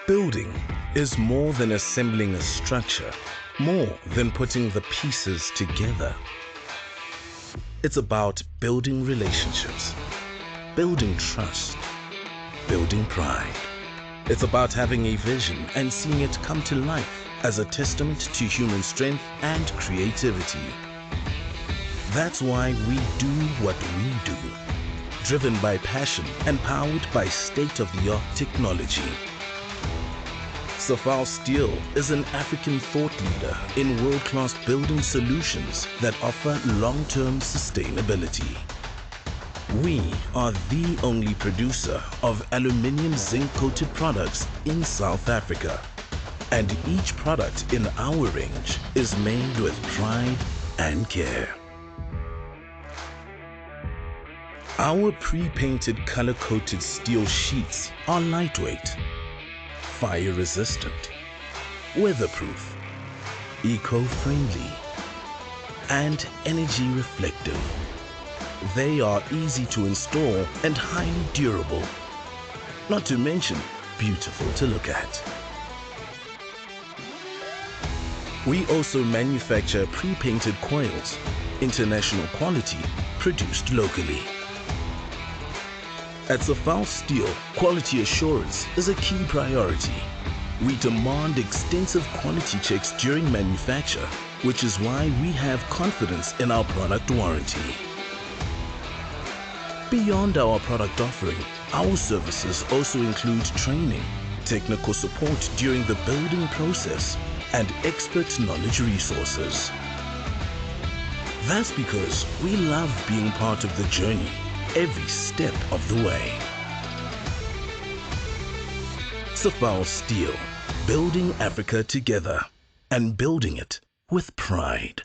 Building is more than assembling a structure, more than putting the pieces together. It's about building relationships, building trust, building pride. It's about having a vision and seeing it come to life as a testament to human strength and creativity. That's why we do what we do, driven by passion and powered by state-of-the-art technology. SAIA Steel is an African thought leader in world-class building solutions that offer long-term sustainability. We are the only producer of aluminium zinc-coated products in South Africa, and each product in our range is made with pride and care. Our pre-painted color-coated steel sheets are lightweight, fire-resistant, weatherproof, eco-friendly, and energy-reflective. They are easy to install and highly durable, not to mention beautiful to look at. We also manufacture pre-painted coils, international quality, produced locally. At SAIA Steel, quality assurance is a key priority. We demand extensive quality checks during manufacture, which is why we have confidence in our product warranty. Beyond our product offering, our services also include training, technical support during the building process, and expert knowledge resources. That's because we love being part of the journey every step of the way. SAIA Steel, building Africa together and building it with pride.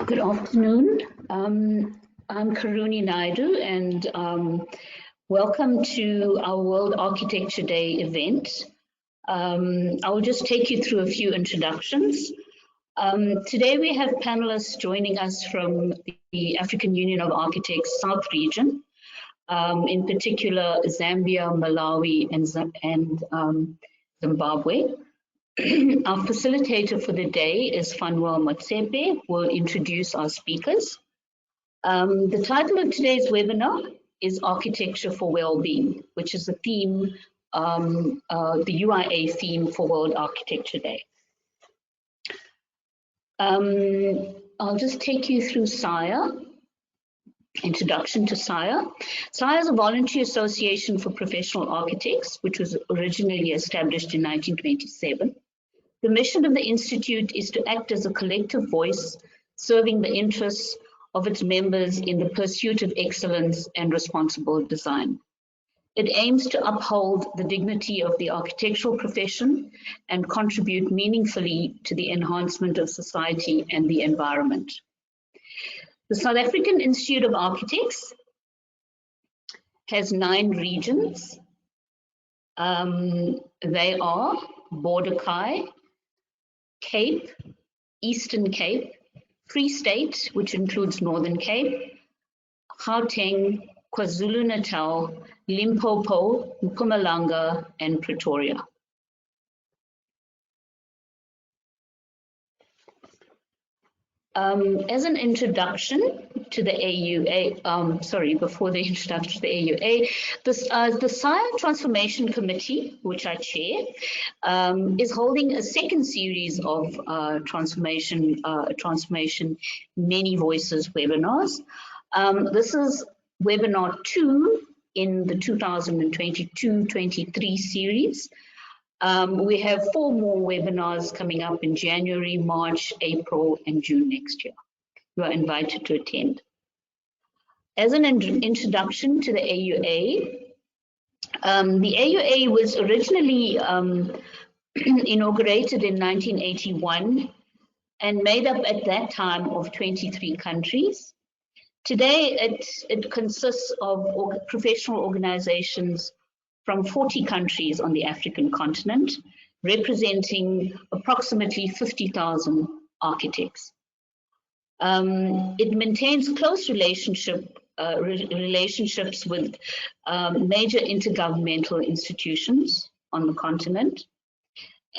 Good afternoon. I'm Karuni Naidu, and welcome to our World Architecture Day event. I will just take you through a few introductions. Today we have panelists joining us from the African Union of Architects South region, in particular Zambia, Malawi, and Zimbabwe. Our facilitator for the day is Fanwell Motsepe, who will introduce our speakers. The title of today's webinar is Architecture for Wellbeing, which is the theme, the UIA theme for World Architecture Day. I'll just take you through SAIA. Introduction to SAIA. SAIA is a voluntary association for professional architects, which was originally established in 1927. The mission of the Institute is to act as a collective voice, serving the interests of its members in the pursuit of excellence and responsible design. It aims to uphold the dignity of the architectural profession and contribute meaningfully to the enhancement of society and the environment. The South African Institute of Architects has 9 regions. They are Borderkai, Cape, Eastern Cape, Free State, which includes Northern Cape, Gauteng, KwaZulu-Natal, Limpopo, Mpumalanga, and Pretoria. As an introduction to the AUA, before the introduction to the AUA, the SAIA Transformation Committee, which I chair, is holding a second series of transformation Many Voices webinars. This is webinar 2 in the 2022-23 series. We have 4 more webinars coming up in January, March, April, and June next year. You are invited to attend. As an introduction to the AUA, the AUA was originally inaugurated in 1981 and made up at that time of 23 countries. Today, it consists of professional organizations from 40 countries on the African continent, representing approximately 50,000 architects. It maintains close relationships with major intergovernmental institutions on the continent.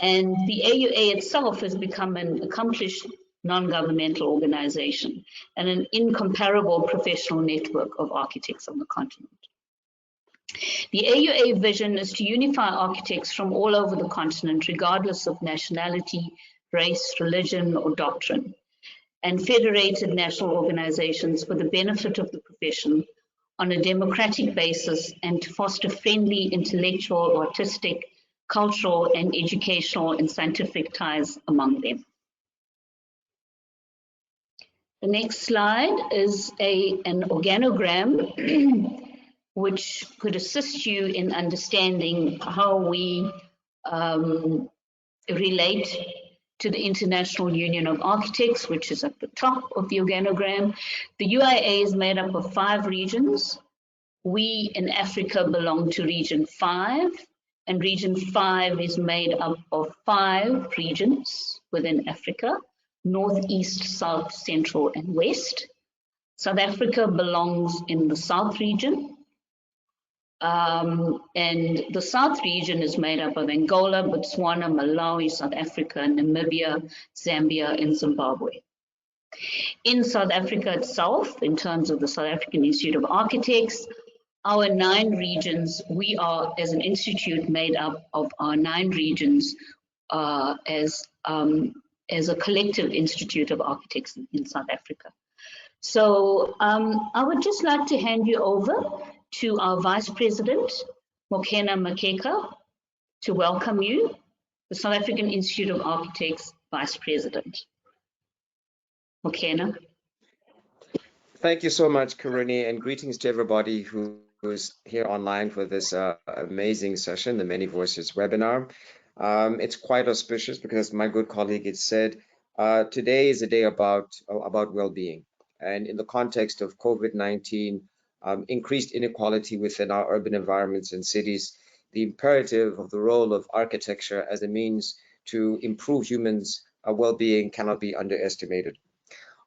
And the AUA itself has become an accomplished non-governmental organization and an incomparable professional network of architects on the continent. The AUA vision is to unify architects from all over the continent, regardless of nationality, race, religion, or doctrine, and federated national organizations for the benefit of the profession on a democratic basis and to foster friendly intellectual, artistic, cultural, and educational and scientific ties among them. The next slide is an organogram which could assist you in understanding how we relate to the International Union of Architects, which is at the top of the organogram. The UIA is made up of 5 regions. We in Africa belong to region 5, and region 5 is made up of 5 regions within Africa: North, East, South, Central, and West. South Africa belongs in the South region. And the South region is made up of Angola, Botswana, Malawi, South Africa, Namibia, Zambia, and Zimbabwe. In South Africa itself, in terms of the South African Institute of Architects, our 9 regions, we are as an institute made up of our 9 regions as a collective institute of architects in South Africa. So I would just like to hand you over to our Vice President, Mokena Makeka, to welcome you, the South African Institute of Architects Vice President. Mokena. Thank you so much, Karuni, and greetings to everybody who's here online for this amazing session, the Many Voices webinar. It's quite auspicious because my good colleague had said, today is a day about well-being. And in the context of COVID-19, increased inequality within our urban environments and cities, the imperative of the role of architecture as a means to improve humans' well-being cannot be underestimated.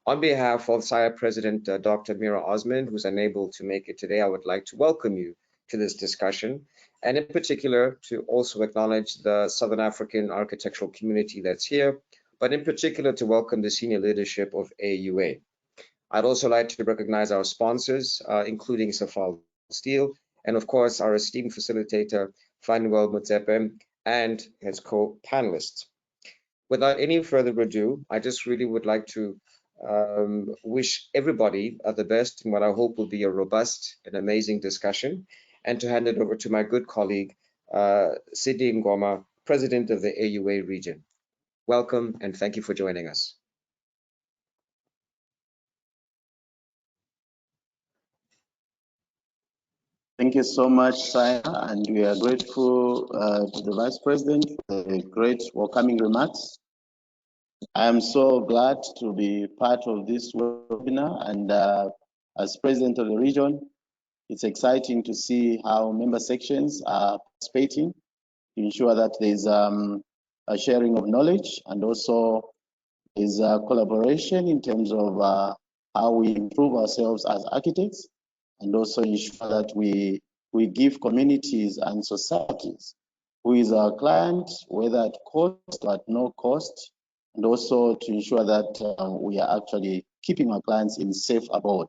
On behalf of SAIA President Dr. Mira Osman, who's unable to make it today, I would like to welcome you to this discussion, and in particular to also acknowledge the Southern African architectural community that's here, but in particular to welcome the senior leadership of AUA. I'd also like to recognize our sponsors, including Safal Steel, and of course our esteemed facilitator, Fanuel Mutsepe, and his co-panelists. Without any further ado, I just really would like to wish everybody the best in what I hope will be a robust and amazing discussion, and to hand it over to my good colleague, Sidi Ngoma, President of the AUA region. Welcome, and thank you for joining us. Thank you so much, SAIA, and we are grateful to the Vice President for the great welcoming remarks. I am so glad to be part of this webinar, and as President of the region, it's exciting to see how member sections are participating to ensure that there's a sharing of knowledge, and also is a collaboration in terms of how we improve ourselves as architects, and also ensure that we give communities and societies who is our client, whether at cost or at no cost, and also to ensure that we are actually keeping our clients in safe abode.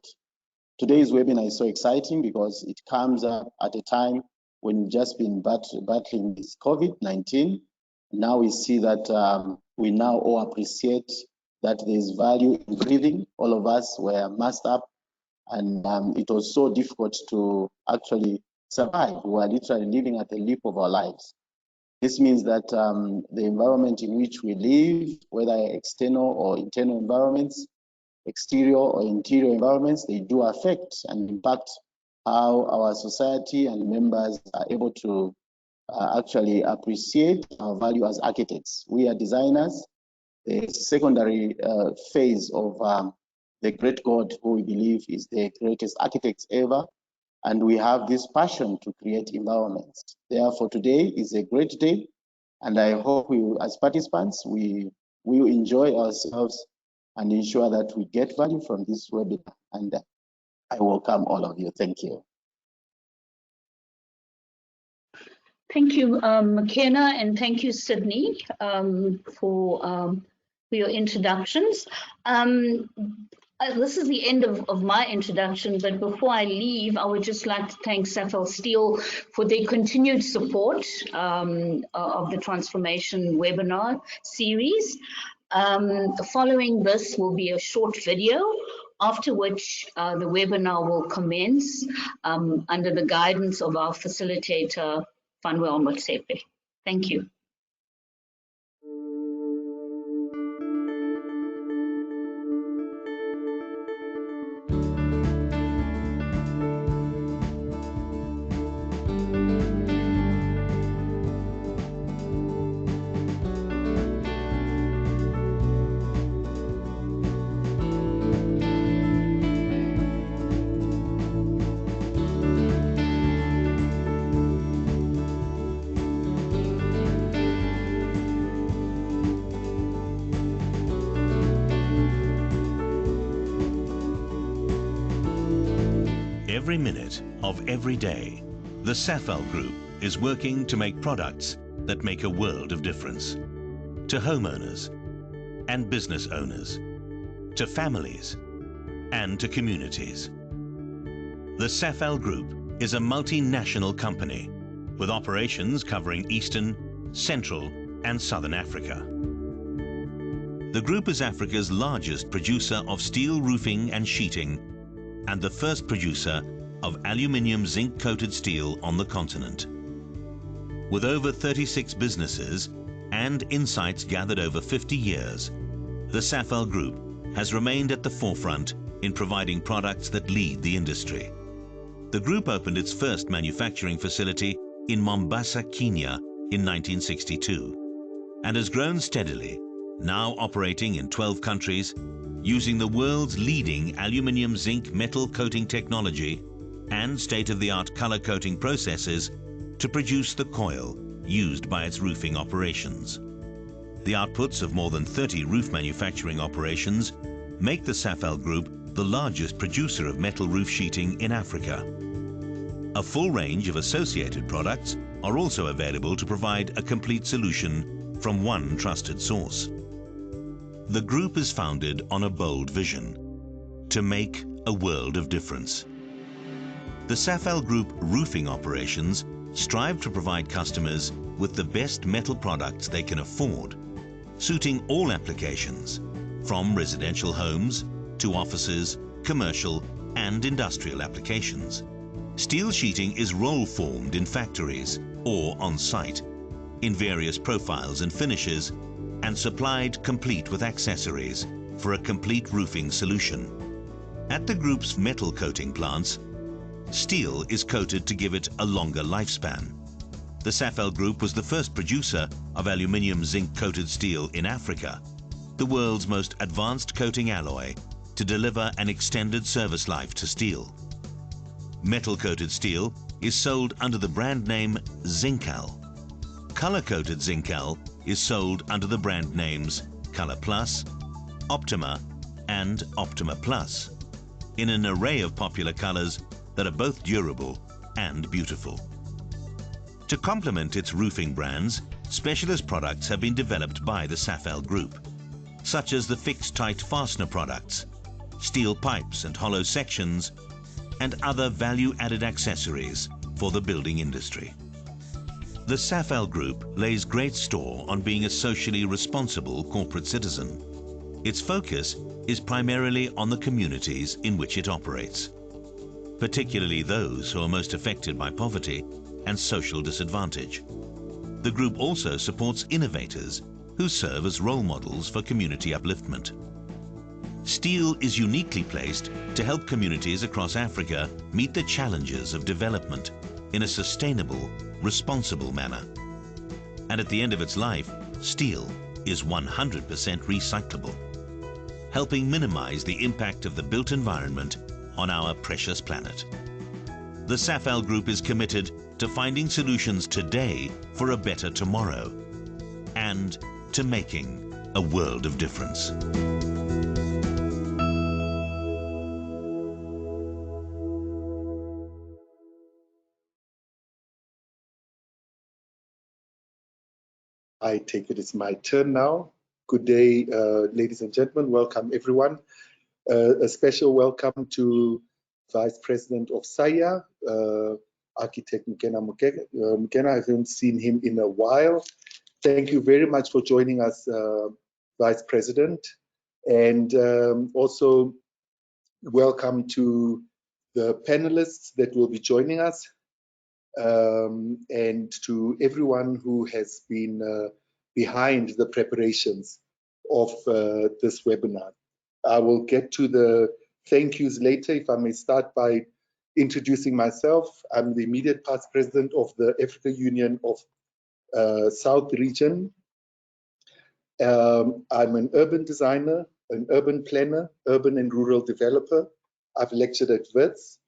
Today's webinar is so exciting because it comes up at a time when we've just been battling this COVID-19. Now we see that we now all appreciate that there's value in breathing. All of us were masked up, and it was so difficult to actually survive. We were literally living at the lip of our lives. This means that the environment in which we live, whether external or internal environments, exterior or interior environments, they do affect and impact how our society and members are able to actually appreciate our value as architects. We are designers. The secondary phase of the great God, who we believe is the greatest architect ever, and we have this passion to create environments. Therefore, today is a great day, and I hope we, as participants, we will enjoy ourselves and ensure that we get value from this webinar. And I welcome all of you. Thank you. Thank you, McKenna, and thank you, Sydney, for your introductions. This is the end of my introduction, but before I leave, I would just like to thank Safal Steel for their continued support of the Transformation webinar series. Following this will be a short video, after which the webinar will commence under the guidance of our facilitator, Fanuel Motsepe. Thank you. Every minute of every day, the Safal Group is working to make products that make a world of difference. To homeowners and business owners, to families and to communities. The Safal Group is a multinational company with operations covering Eastern, Central and Southern Africa. The group is Africa's largest producer of steel roofing and sheeting and the first producer of aluminium zinc-coated steel on the continent. With over 36 businesses and insights gathered over 50 years, the Safal Group has remained at the forefront in providing products that lead the industry. The group opened its first manufacturing facility in Mombasa, Kenya in 1962 and has grown steadily, now operating in 12 countries, using the world's leading aluminium zinc metal coating technology and state-of-the-art color coating processes to produce the coil used by its roofing operations. The outputs of more than 30 roof manufacturing operations make the SAFAL Group the largest producer of metal roof sheeting in Africa. A full range of associated products are also available to provide a complete solution from one trusted source. The group is founded on a bold vision: to make a world of difference. The SAFAL Group roofing operations strive to provide customers with the best metal products they can afford, suiting all applications, from residential homes to offices, commercial and industrial applications. Steel sheeting is roll-formed in factories or on-site, in various profiles and finishes, and supplied complete with accessories for a complete roofing solution. At the group's metal coating plants, steel is coated to give it a longer lifespan. The SAFAL Group was the first producer of aluminium zinc-coated steel in Africa, the world's most advanced coating alloy, to deliver an extended service life to steel. Metal-coated steel is sold under the brand name Zincal. Color-coated Zincal is sold under the brand names Color Plus, Optima and Optima Plus, in an array of popular colors that are both durable and beautiful. To complement its roofing brands, specialist products have been developed by the SAFAL Group, such as the fixed-tight fastener products, steel pipes and hollow sections, and other value-added accessories for the building industry. The SAFAL Group lays great store on being a socially responsible corporate citizen. Its focus is primarily on the communities in which it operates, particularly those who are most affected by poverty and social disadvantage. The group also supports innovators who serve as role models for community upliftment. Steel is uniquely placed to help communities across Africa meet the challenges of development in a sustainable, responsible manner. And at the end of its life, steel is 100% recyclable, helping minimize the impact of the built environment on our precious planet. The SAFAL Group is committed to finding solutions today for a better tomorrow, and to making a world of difference. I take it it's my turn now. Good day, ladies and gentlemen. Welcome, everyone. A special welcome to Vice President of SAIA, Architect Mukena Mukena. I haven't seen him in a while. Thank you very much for joining us, Vice President. And also welcome to the panelists that will be joining us, and to everyone who has been behind the preparations of this webinar. I will get to the thank yous later. If I may start by introducing myself. I'm the immediate past president of the Africa Union of South region. I'm an urban designer, an urban planner, urban and rural developer. I've lectured at WITS,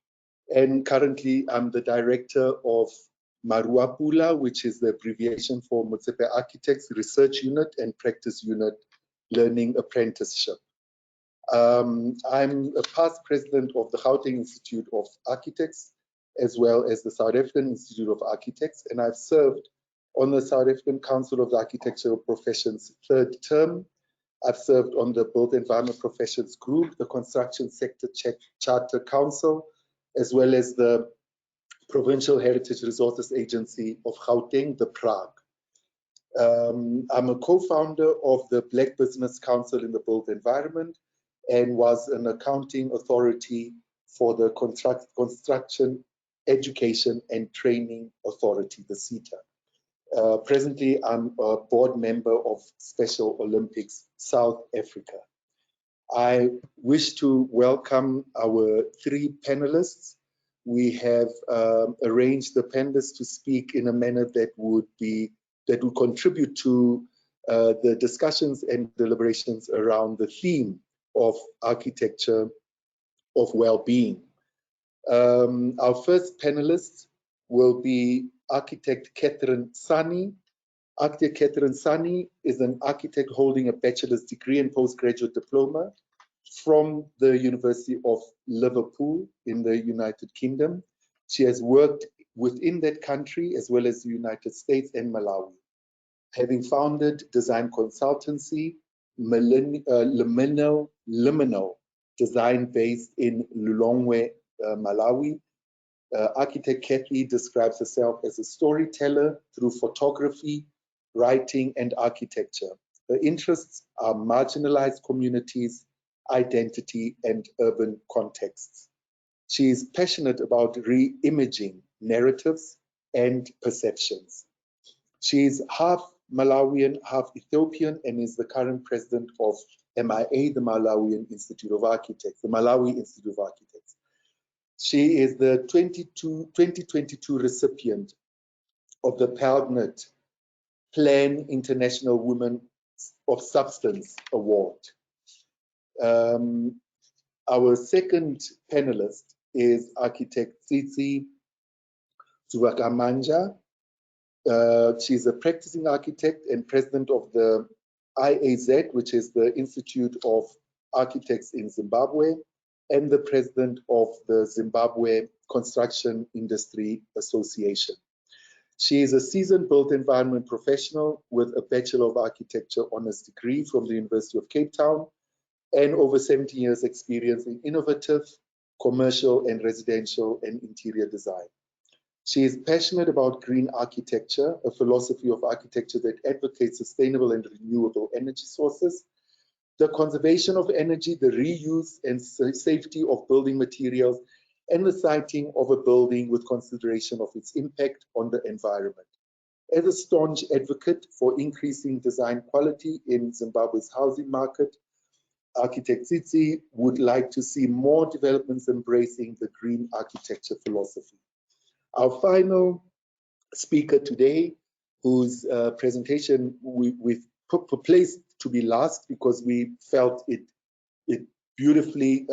and currently I'm the director of Maruapula, which is the abbreviation for Motsepe Architects Research Unit and Practice Unit Learning Apprenticeship. I'm a past president of the Gauteng Institute of Architects, as well as the South African Institute of Architects, and I've served on the South African Council of the Architectural Professions third term. I've served on the Built Environment Professions Group, the Construction Sector Charter Council, as well as the Provincial Heritage Resources Agency of Gauteng, the Prague. I'm a co-founder of the Black Business Council in the Built Environment, and was an accounting authority for the Construction Education and Training Authority, the SETA. Presently, I'm a board member of Special Olympics South Africa. I wish to welcome our three panelists. We have arranged the panelists to speak in a manner that would contribute to the discussions and deliberations around the theme of architecture of well-being. Our first panelist will be architect Catherine Sani. Architect Catherine Sani is an architect holding a bachelor's degree and postgraduate diploma from the University of Liverpool in the United Kingdom. She has worked within that country as well as the United States and Malawi, having founded design consultancy Liminal Design based in Lilongwe, Malawi. Architect Kathy describes herself as a storyteller through photography, writing, and architecture. Her interests are marginalized communities, identity, and urban contexts. She is passionate about re-imaging narratives and perceptions. She is half Malawian, half Ethiopian, and is the current president of MIA, the Malawian Institute of Architects, the Malawi Institute of Architects. She is the 2022 recipient of the PALNET Plan International Women of Substance Award. Our second panelist is architect Tsitsi Zuvakamanja. She's a practicing architect and president of the IAZ, which is the Institute of Architects in Zimbabwe, and the president of the Zimbabwe Construction Industry Association. She is a seasoned built environment professional with a Bachelor of Architecture honors degree from the University of Cape Town and over 17 years experience in innovative, commercial and residential and interior design. She is passionate about green architecture, a philosophy of architecture that advocates sustainable and renewable energy sources, the conservation of energy, the reuse and safety of building materials, and the siting of a building with consideration of its impact on the environment. As a staunch advocate for increasing design quality in Zimbabwe's housing market, Architect Tsitsi would like to see more developments embracing the green architecture philosophy. Our final speaker today, whose presentation we've placed to be last because we felt it beautifully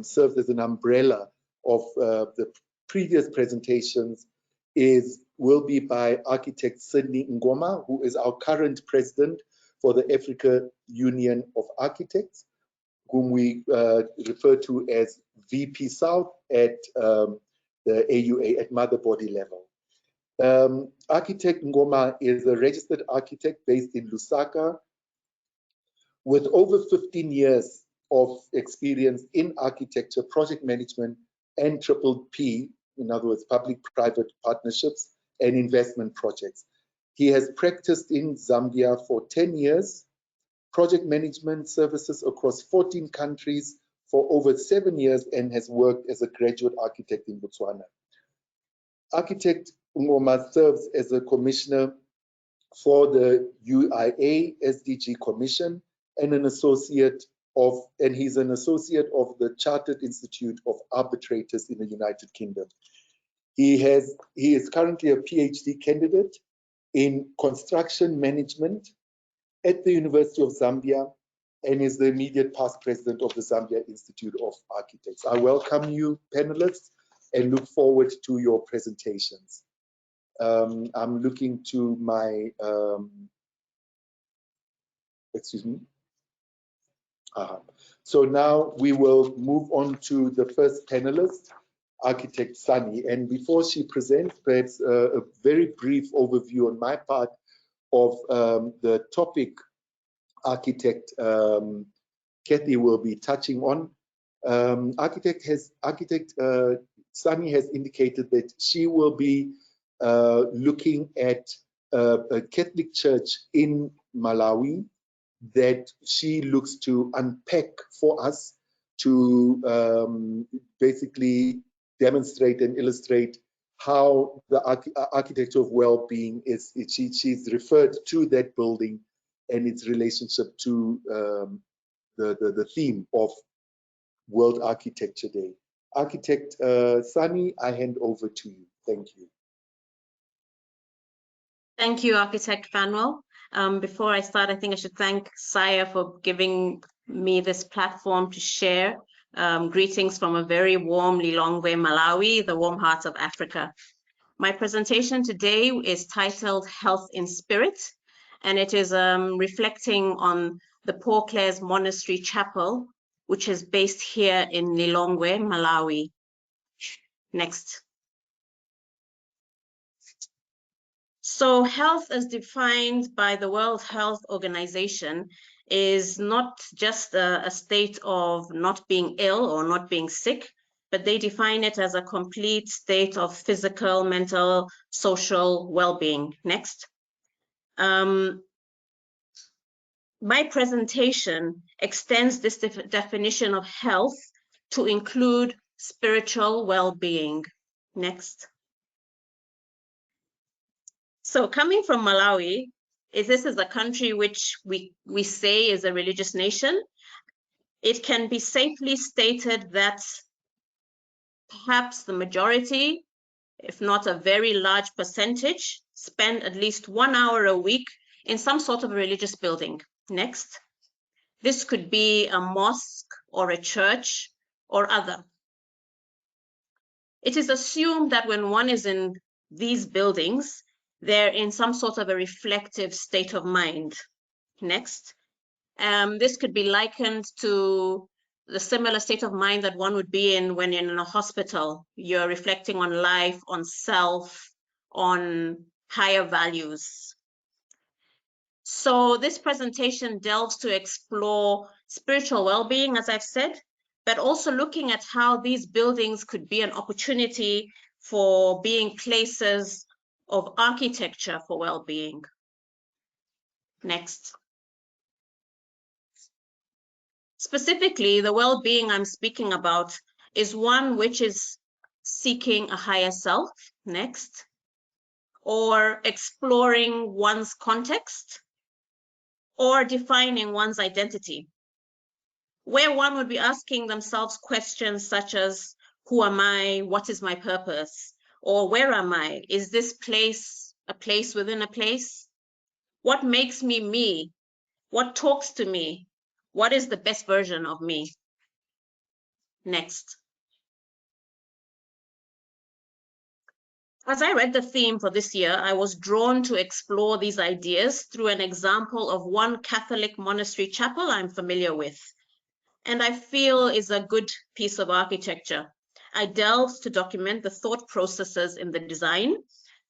served as an umbrella of the previous presentations, will be by architect Sydney Ngoma, who is our current president for the Africa Union of Architects, whom we refer to as VP South at the AUA at mother body level. Architect Ngoma is a registered architect based in Lusaka with over 15 years of experience in architecture, project management, and P, in other words, public-private partnerships and investment projects. He has practiced in Zambia for 10 years, project management services across 14 countries for over 7 years, and has worked as a graduate architect in Botswana. Architect Ngoma serves as a commissioner for the UIA SDG Commission and he's an associate of the Chartered Institute of Arbitrators in the United Kingdom. He is currently a PhD candidate in construction management at the University of Zambia and is the immediate past president of the Zambia Institute of Architects. I welcome you, panelists, and look forward to your presentations. I'm looking to my, excuse me. So now we will move on to the first panelist, architect Sani. And before she presents, perhaps a very brief overview on my part of the topic architect Kathy will be touching on. Architect Sani has indicated that she will be looking at a Catholic church in Malawi that she looks to unpack for us to basically demonstrate and illustrate how the architecture of well-being is. She's referred to that building and its relationship to the theme of World Architecture Day. Architect Sani, I hand over to you. Thank you. Thank you, Architect Fanwell. Before I start, I think I should thank SAIA for giving me this platform to share. Greetings from a very warm Lilongwe, Malawi, the warm heart of Africa. My presentation today is titled Health in Spirit, and it is reflecting on the Poor Clares Monastery Chapel, which is based here in Lilongwe, Malawi. Next. So health as defined by the World Health Organization is not just a state of not being ill or not being sick, but they define it as a complete state of physical, mental, social well-being. Next. My presentation extends this definition of health to include spiritual well-being. Next. So coming from Malawi, this is a country which we say is a religious nation. It can be safely stated that perhaps the majority, if not a very large percentage, spend at least 1 hour a week in some sort of a religious building. Next. This could be a mosque or a church or other. It is assumed that when one is in these buildings, they're in some sort of a reflective state of mind. Next. This could be likened to the similar state of mind that one would be in when you're in a hospital. You're reflecting on life, on self, on higher values. So this presentation delves to explore spiritual well-being, as I've said, but also looking at how these buildings could be an opportunity for being places of architecture for well-being. Next. Specifically, the well-being I'm speaking about is one which is seeking a higher self, next, or exploring one's context, or defining one's identity, where one would be asking themselves questions such as, who am I? What is my purpose? Or where am I? Is this place a place within a place? What makes me me? What talks to me? What is the best version of me? Next. As I read the theme for this year, I was drawn to explore these ideas through an example of one Catholic monastery chapel I'm familiar with, and I feel is a good piece of architecture. I delved to document the thought processes in the design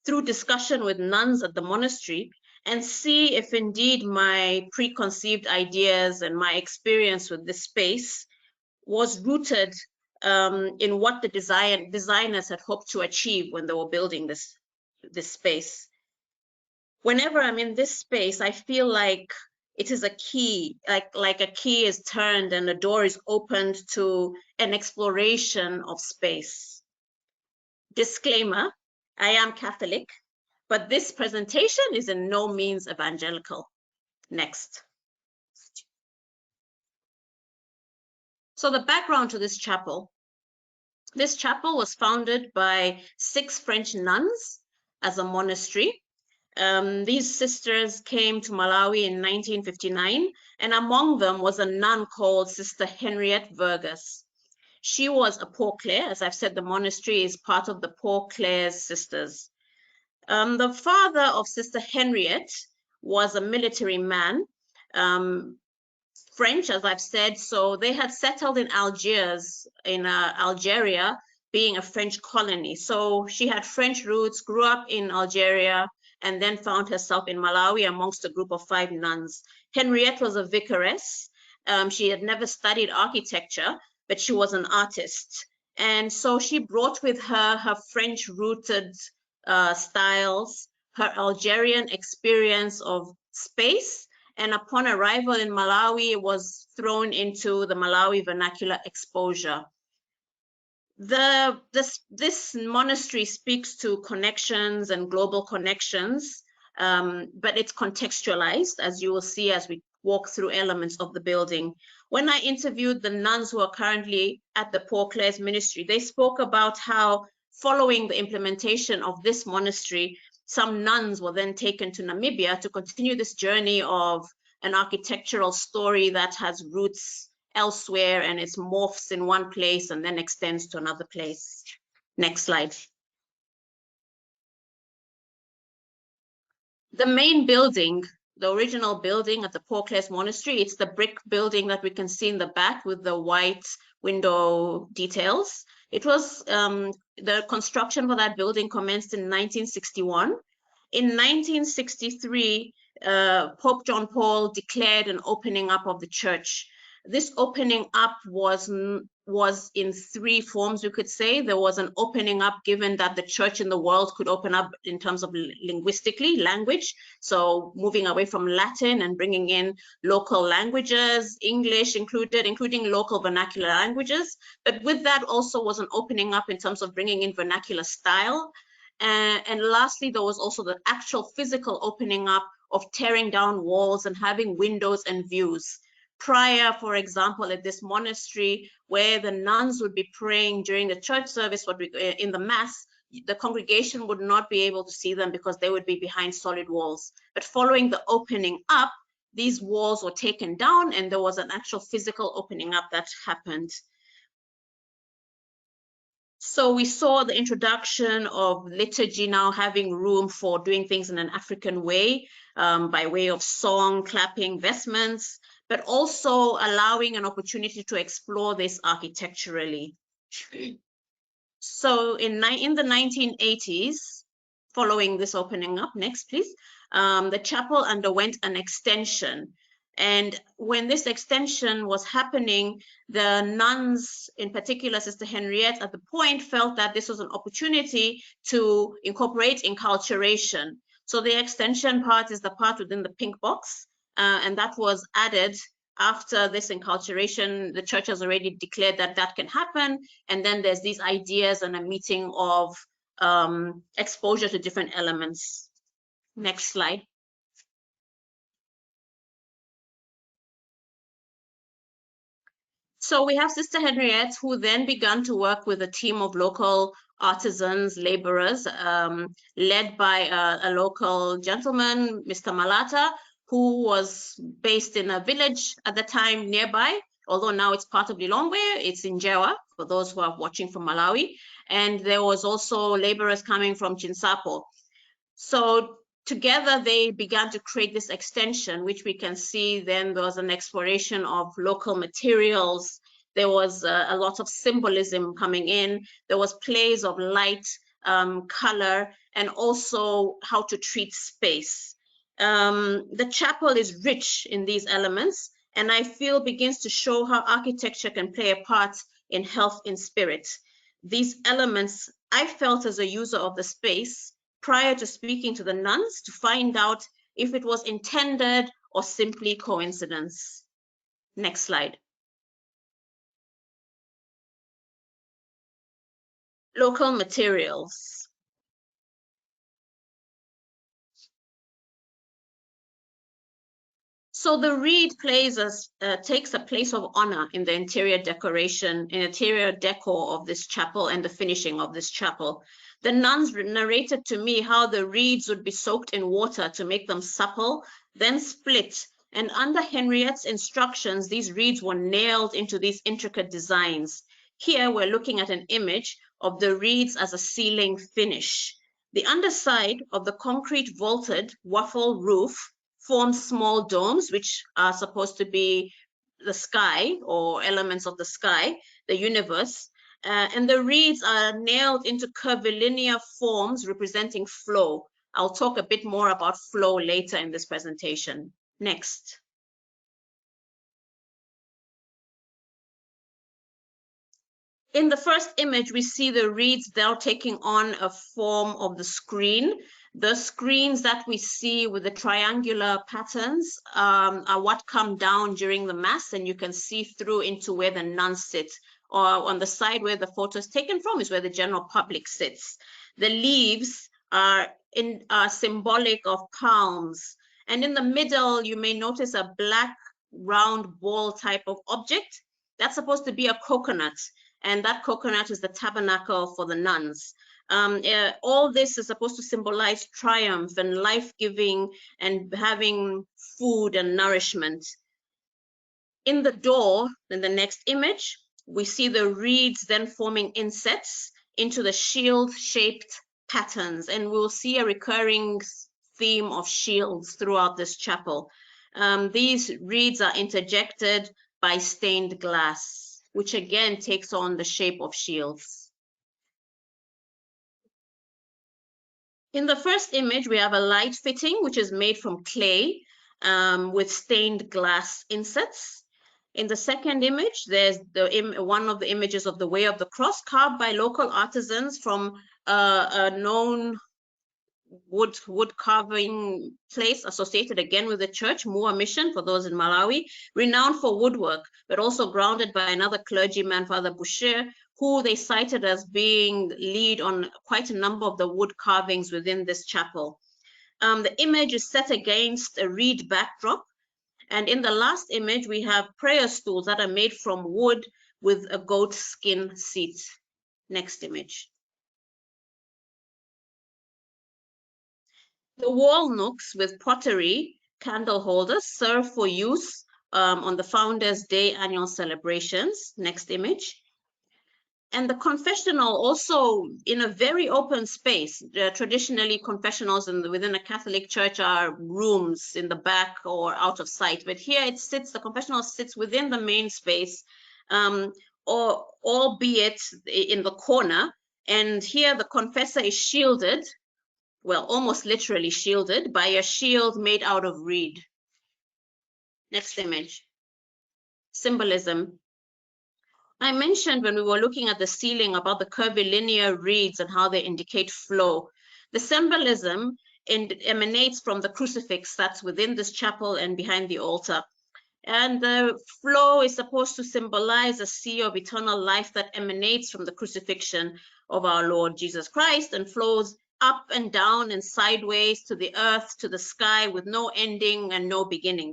through discussion with nuns at the monastery and see if indeed my preconceived ideas and my experience with this space was rooted in what the designers had hoped to achieve when they were building this space. Whenever I'm in this space, I feel like it is a key, like a key is turned and a door is opened to an exploration of space. Disclaimer, I am Catholic, but this presentation is in no means evangelical. Next. So the background to this chapel was founded by 6 French nuns as a monastery. These sisters came to Malawi in 1959, and among them was a nun called Sister Henriette Vergas. She was a Poor Clare. As I've said, the monastery is part of the Poor Clares sisters. The father of Sister Henriette was a military man, French, as I've said, so they had settled in Algiers, in Algeria, being a French colony. So she had French roots, grew up in Algeria, and then found herself in Malawi amongst a group of 5 nuns. Henriette was a vicaress. She had never studied architecture, but she was an artist. And so she brought with her her French-rooted styles, her Algerian experience of space, and upon arrival in Malawi, it was thrown into the Malawi vernacular exposure. This monastery speaks to connections and global connections, but it's contextualized, as you will see as we walk through elements of the building. When I interviewed the nuns who are currently at the Poor Clares Ministry, they spoke about how following the implementation of this monastery, some nuns were then taken to Namibia to continue this journey of an architectural story that has roots elsewhere and it morphs in one place and then extends to another place. Next slide. The main building, the original building at the Poor Clares Monastery, it's the brick building that we can see in the back with the white window details. It was, the construction for that building commenced in 1961. In 1963, Pope John Paul declared an opening up of the church. This opening up was in three forms, we could say. There was an opening up given that the church in the world could open up in terms of linguistically, language. So moving away from Latin and bringing in local languages, English included, including local vernacular languages. But with that also was an opening up in terms of bringing in vernacular style. And lastly, there was also the actual physical opening up of tearing down walls and having windows and views. Prior, for example, at this monastery, where the nuns would be praying during the church service, in the mass, the congregation would not be able to see them because they would be behind solid walls. But following the opening up, these walls were taken down and there was an actual physical opening up that happened. So we saw the introduction of liturgy now having room for doing things in an African way, by way of song, clapping, vestments, but also allowing an opportunity to explore this architecturally. So in the 1980s, following this opening up, next please, the chapel underwent an extension. And when this extension was happening, the nuns, in particular Sister Henriette, at the point felt that this was an opportunity to incorporate enculturation. So the extension part is the part within the pink box, and that was added after this enculturation. The church has already declared that that can happen. And then there's these ideas and a meeting of exposure to different elements. Next slide. So we have Sister Henriette, who then began to work with a team of local artisans, laborers, led by a local gentleman, Mr. Malata, who was based in a village at the time nearby, although now it's part of Lilongwe. It's in Jewa, for those who are watching from Malawi. And there was also laborers coming from Chinsapo. So together they began to create this extension, which we can see then there was an exploration of local materials. There was a lot of symbolism coming in. There was plays of light, color, and also how to treat space. The chapel is rich in these elements, and I feel begins to show how architecture can play a part in health in spirit. These elements, I felt as a user of the space, prior to speaking to the nuns, to find out if it was intended or simply coincidence. Next slide. Local materials. So the reed takes a place of honor in the interior decoration, in interior decor of this chapel and the finishing of this chapel. The nuns narrated to me how the reeds would be soaked in water to make them supple, then split. And under Henriette's instructions, these reeds were nailed into these intricate designs. Here we're looking at an image of the reeds as a ceiling finish. The underside of the concrete vaulted waffle roof forms small domes, which are supposed to be the sky or elements of the sky, the universe. And the reeds are nailed into curvilinear forms representing flow. I'll talk a bit more about flow later in this presentation. Next. In the first image, we see the reeds now taking on a form of the screen. The screens that we see with the triangular patterns are what come down during the mass, and you can see through into where the nuns sit. Or on the side where the photo is taken from is where the general public sits. The leaves are symbolic of palms. And in the middle, you may notice a black round ball type of object. That's supposed to be a coconut. And that coconut is the tabernacle for the nuns. All this is supposed to symbolize triumph and life-giving and having food and nourishment. In the door, in the next image, we see the reeds then forming insets into the shield-shaped patterns. And we'll see a recurring theme of shields throughout this chapel. These reeds are interjected by stained glass, which again takes on the shape of shields. In the first image, we have a light fitting, which is made from clay with stained glass insets. In the second image, there's one of the images of the Way of the Cross, carved by local artisans from a known wood carving place associated again with the church, Mua Mission, for those in Malawi, renowned for woodwork, but also grounded by another clergyman, Father Boucher, who they cited as being lead on quite a number of the wood carvings within this chapel. The image is set against a reed backdrop. And in the last image, we have prayer stools that are made from wood with a goat skin seat. Next image. The wall nooks with pottery candle holders serve for use on the Founders' Day annual celebrations. Next image. And the confessional also in a very open space. Traditionally, confessionals within a Catholic church are rooms in the back or out of sight. But here the confessional sits within the main space, or albeit in the corner. And here the confessor is shielded, well, almost literally shielded by a shield made out of reed. Next image. Symbolism. I mentioned when we were looking at the ceiling about the curvilinear reeds and how they indicate flow. The symbolism emanates from the crucifix that's within this chapel and behind the altar. And the flow is supposed to symbolize a sea of eternal life that emanates from the crucifixion of our Lord Jesus Christ and flows up and down and sideways to the earth, to the sky, with no ending and no beginning.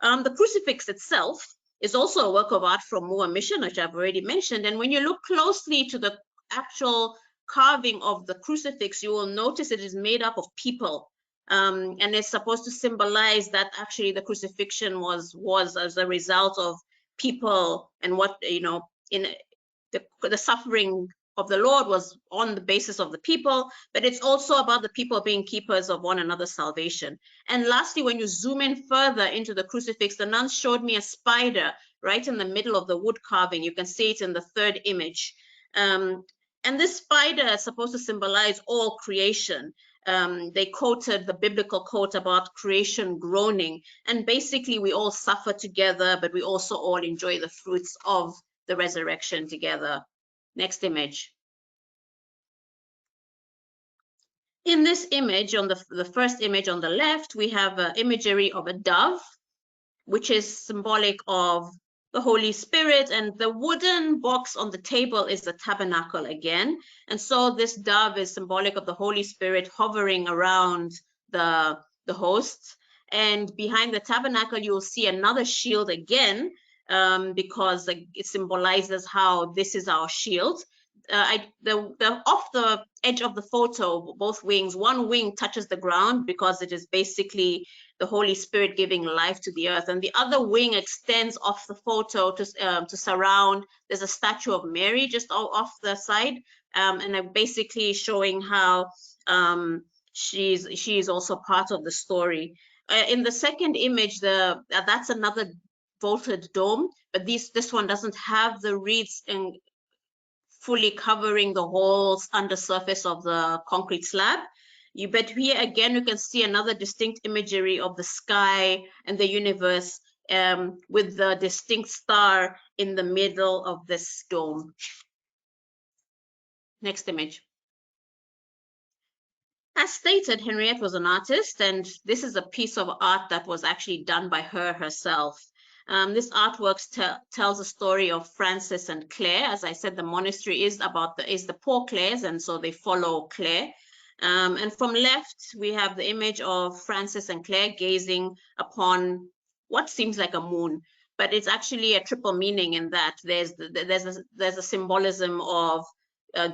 The crucifix itself is also a work of art from Mua Mission, which I've already mentioned. And when you look closely to the actual carving of the crucifix, you will notice it is made up of people. And it's supposed to symbolize that actually the crucifixion was as a result of people, and what, in the suffering of the Lord was on the basis of the people, but it's also about the people being keepers of one another's salvation. And lastly, when you zoom in further into the crucifix, the nuns showed me a spider right in the middle of the wood carving. You can see it in the third image. And this spider is supposed to symbolize all creation. They quoted the biblical quote about creation groaning, and basically we all suffer together, but we also all enjoy the fruits of the resurrection together. Next image. In this image, on the first image on the left, we have imagery of a dove, which is symbolic of the Holy Spirit, and the wooden box on the table is the tabernacle again. And so this dove is symbolic of the Holy Spirit hovering around the hosts. And behind the tabernacle, you'll see another shield again, because it symbolizes how this is our shield. Off the edge of the photo, both wings, one wing touches the ground because it is basically the Holy Spirit giving life to the earth, and the other wing extends off the photo to surround. There's a statue of Mary just off the side, and I'm basically showing how she is also part of the story. In the second image, that's another vaulted dome, but this one doesn't have the reeds fully covering the whole undersurface of the concrete slab. But here again, you can see another distinct imagery of the sky and the universe, with the distinct star in the middle of this dome. Next image. As stated, Henriette was an artist, and this is a piece of art that was actually done by her herself. This artwork tells a story of Francis and Claire. As I said, the monastery is the Poor Clares, and so they follow Claire. And from left, we have the image of Francis and Claire gazing upon what seems like a moon, but it's actually a triple meaning in that there's a symbolism of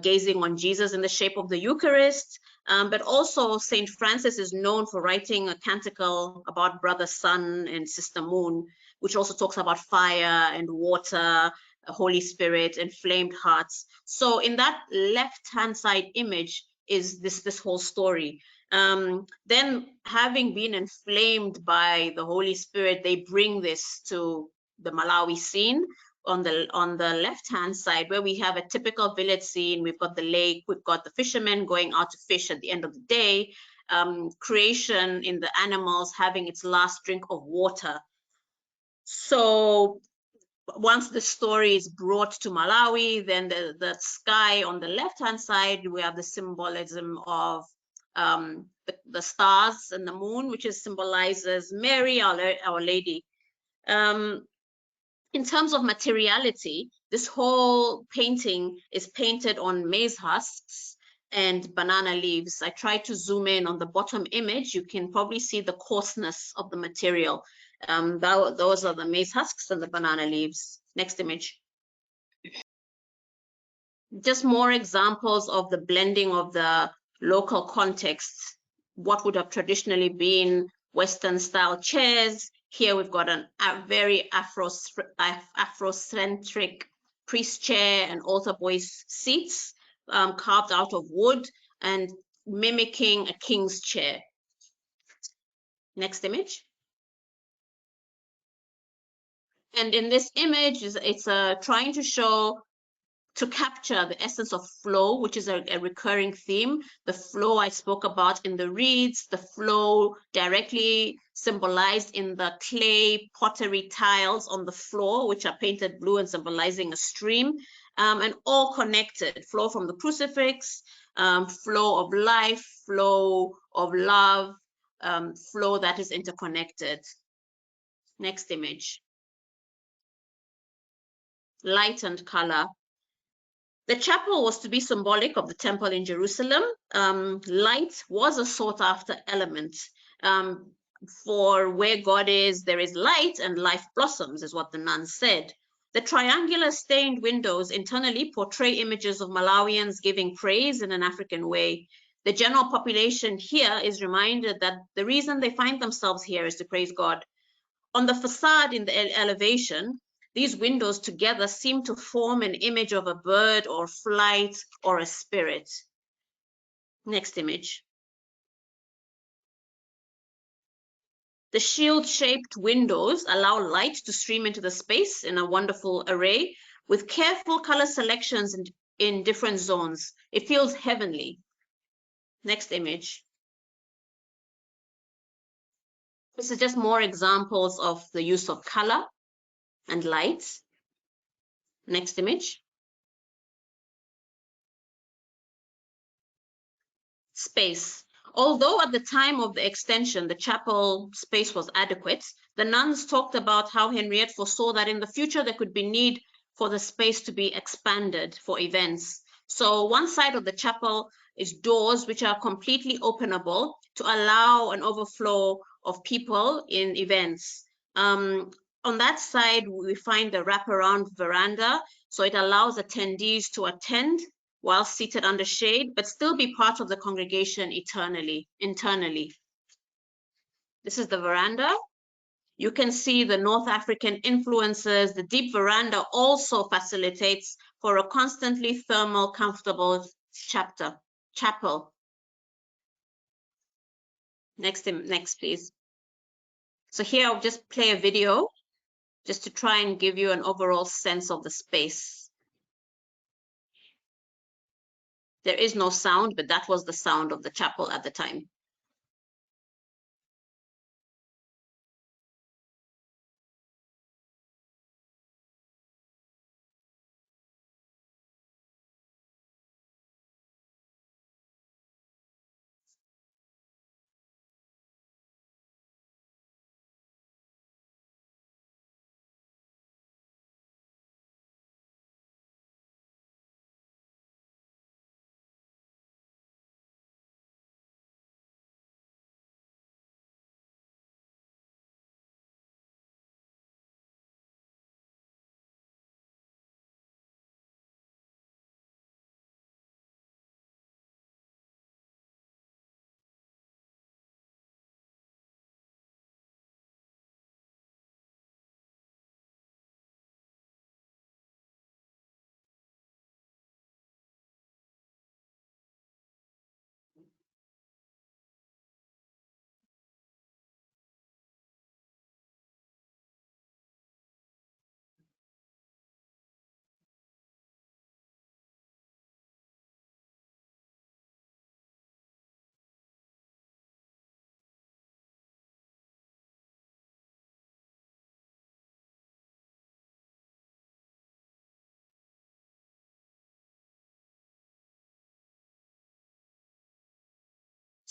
gazing on Jesus in the shape of the Eucharist, but also Saint Francis is known for writing a canticle about Brother Sun and Sister Moon, which also talks about fire and water, Holy Spirit, and flamed hearts. So in that left-hand side image is this whole story. Then, having been inflamed by the Holy Spirit, they bring this to the Malawi scene. On the left-hand side, where we have a typical village scene, we've got the lake, we've got the fishermen going out to fish at the end of the day, creation in the animals having its last drink of water. So once the story is brought to Malawi, then the sky on the left-hand side, we have the symbolism of the stars and the moon, which symbolizes Mary, Our Lady. In terms of materiality, this whole painting is painted on maize husks and banana leaves. I tried to zoom in on the bottom image. You can probably see the coarseness of the material. Those are the maize husks and the banana leaves. Next image. Just more examples of the blending of the local context. What would have traditionally been Western style chairs. Here we've got a very Afrocentric priest chair and altar boys seats carved out of wood and mimicking a king's chair. Next image. And in this image, it's trying to capture the essence of flow, which is a recurring theme. The flow I spoke about in the reeds, the flow directly symbolized in the clay pottery tiles on the floor, which are painted blue and symbolizing a stream, and all connected. Flow from the crucifix, flow of life, flow of love, flow that is interconnected. Next image. Light and color. The chapel was to be symbolic of the temple in Jerusalem. Light was a sought after element. For where God is, there is light and life blossoms, is what the nuns said. The triangular stained windows internally portray images of Malawians giving praise in an African way. The general population here is reminded that the reason they find themselves here is to praise God. On the facade in the elevation, these windows together seem to form an image of a bird or flight or a spirit. Next image. The shield-shaped windows allow light to stream into the space in a wonderful array with careful color selections in different zones. It feels heavenly. Next image. This is just more examples of the use of color and light. Next image. Space. Although at the time of the extension, the chapel space was adequate, the nuns talked about how Henriette foresaw that in the future there could be need for the space to be expanded for events. So one side of the chapel is doors which are completely openable to allow an overflow of people in events. On that side, we find the wraparound veranda, so it allows attendees to attend while seated under shade, but still be part of the congregation internally. This is the veranda. You can see the North African influences. The deep veranda also facilitates for a constantly thermal, comfortable chapel. Next, please. So here I'll just play a video just to try and give you an overall sense of the space. There is no sound, but that was the sound of the chapel at the time.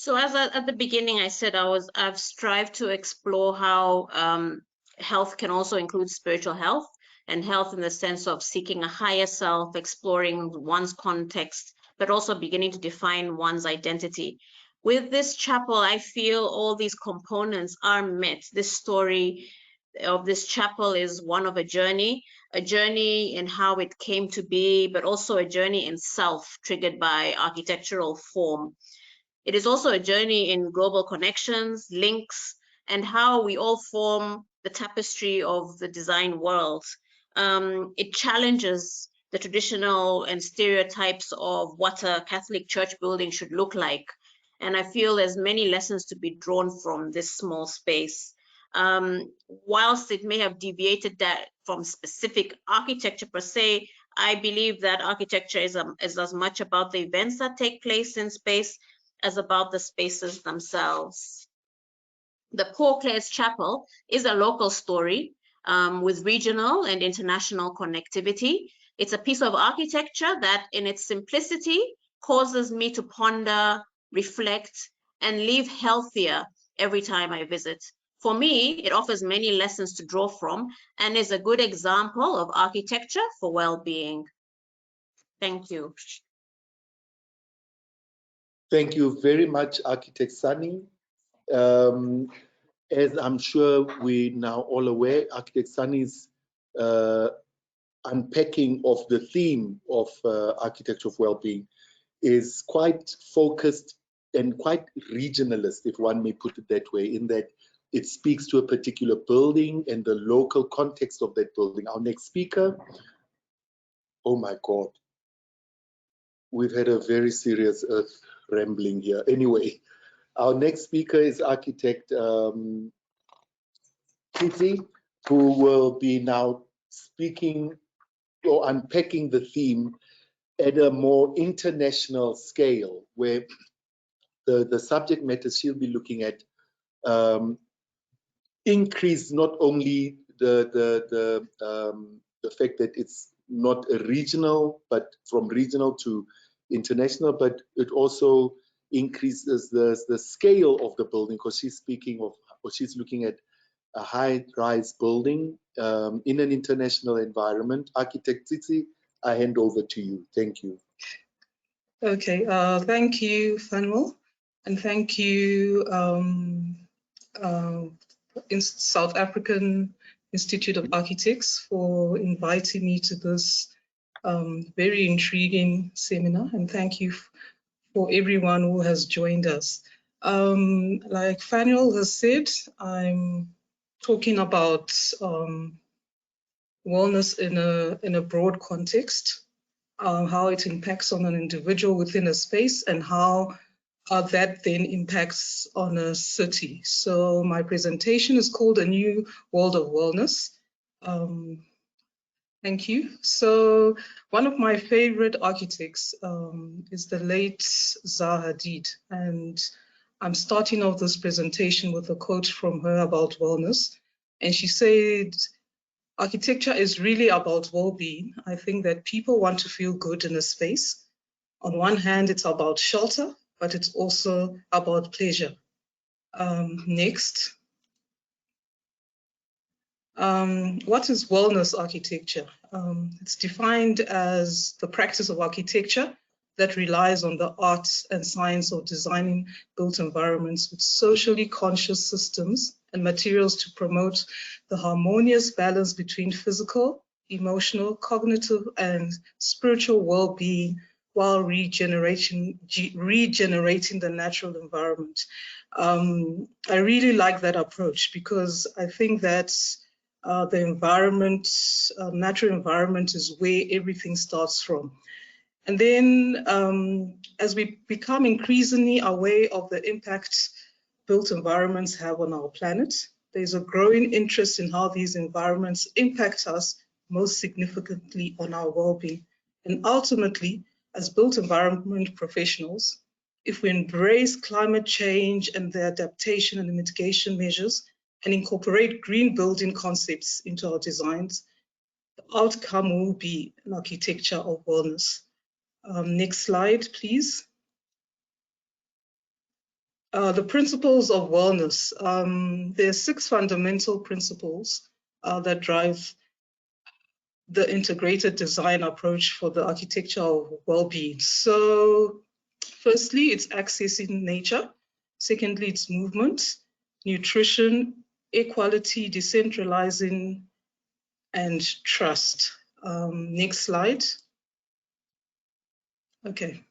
So as at the beginning, I said I've strived to explore how health can also include spiritual health, and health in the sense of seeking a higher self, exploring one's context, but also beginning to define one's identity. With this chapel, I feel all these components are met. This story of this chapel is one of a journey in how it came to be, but also a journey in self, triggered by architectural form. It is also a journey in global connections, links, and how we all form the tapestry of the design world. It challenges the traditional and stereotypes of what a Catholic church building should look like. And I feel there's many lessons to be drawn from this small space. Whilst it may have deviated that from specific architecture per se, I believe that architecture is as much about the events that take place in space as about the spaces themselves. The Poor Clare's Chapel is a local story with regional and international connectivity. It's a piece of architecture that in its simplicity causes me to ponder, reflect, and leave healthier every time I visit. For me, it offers many lessons to draw from and is a good example of architecture for well-being. Thank you. Thank you very much, Architect Sunny. As I'm sure we're now all aware, Architect Sunny's unpacking of the theme of architecture of well-being is quite focused and quite regionalist, if one may put it that way, in that it speaks to a particular building and the local context of that building. Our next speaker, oh my God, we've had a very serious earth rambling here. Anyway, our next speaker is Architect Kitty, who will be now speaking or unpacking the theme at a more international scale, where the subject matter she'll be looking at increase not only the fact that it's not a regional, but from regional to international, but it also increases the scale of the building, because she's speaking of, or she's looking at a high-rise building in an international environment. Architect Tsitsi, I hand over to you. Thank you. Okay, thank you, Fanuel, and thank you, in South African Institute of Architects, for inviting me to this very intriguing seminar, and thank you for everyone who has joined us. Like Fanuel has said, I'm talking about wellness in a broad context, how it impacts on an individual within a space, and how that then impacts on a city. So my presentation is called A New World of Wellness. Thank you. So one of my favorite architects is the late Zaha Hadid, and I'm starting off this presentation with a quote from her about wellness. And she said, "Architecture is really about well-being. I think that people want to feel good in a space. On one hand, it's about shelter, but it's also about pleasure." Next. What is wellness architecture? It's defined as the practice of architecture that relies on the arts and science of designing built environments with socially conscious systems and materials to promote the harmonious balance between physical, emotional, cognitive, and spiritual well-being while regenerating the natural environment. I really like that approach, because I think that the environment, natural environment, is where everything starts from. And then as we become increasingly aware of the impact built environments have on our planet, there's a growing interest in how these environments impact us most significantly on our well-being. And ultimately, as built environment professionals, if we embrace climate change and the adaptation and the mitigation measures, and incorporate green building concepts into our designs, the outcome will be an architecture of wellness. Next slide, please. The principles of wellness. There are 6 fundamental principles that drive the integrated design approach for the architecture of well-being. So firstly, it's accessing nature. Secondly, it's movement, nutrition, equality, decentralizing, and trust. Next slide. Okay.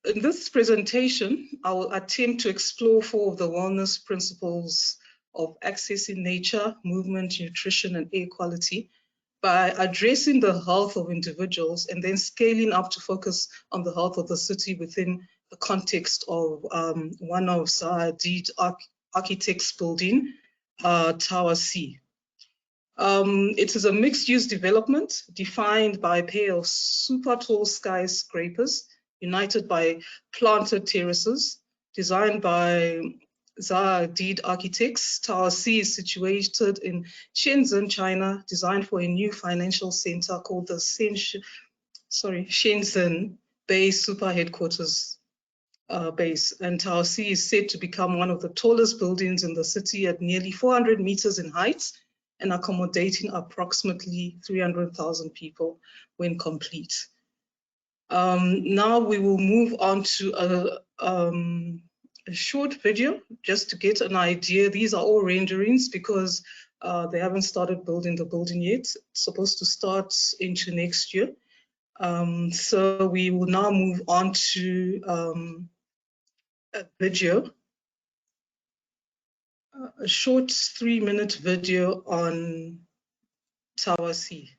In this presentation, I will attempt to explore 4 of the wellness principles of accessing nature, movement, nutrition, and air quality by addressing the health of individuals and then scaling up to focus on the health of the city within the context of one of SAIA architects building, Tower C. It is a mixed-use development defined by a pair of super tall skyscrapers united by planted terraces, designed by SAIA architects. Tower C is situated in Shenzhen, China, designed for a new financial center called the Shenzhen Bay Super Headquarters base. And Tower C is said to become one of the tallest buildings in the city at nearly 400 meters in height and accommodating approximately 300,000 people when complete. Now we will move on to a short video just to get an idea. These are all renderings because they haven't started building the building yet. It's supposed to start into next year. So we will now move on to a video, a short 3-minute video on Tower C.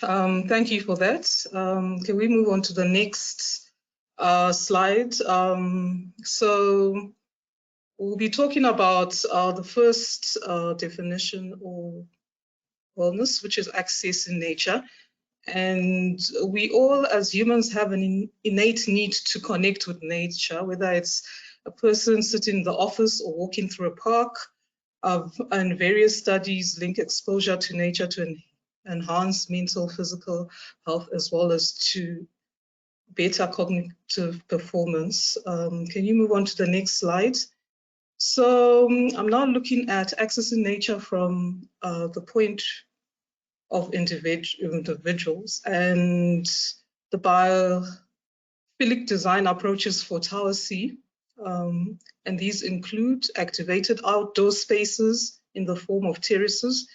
Thank you for that. Can we move on to the next slide? So we'll be talking about the first definition of wellness, which is access in nature. And we all as humans have an innate need to connect with nature, whether it's a person sitting in the office or walking through a park. And various studies link exposure to nature to enhance mental, physical health, as well as to better cognitive performance. Can you move on to the next slide? So I'm now looking at accessing nature from the point of individuals and the biophilic design approaches for Tower C. And these include activated outdoor spaces in the form of terraces,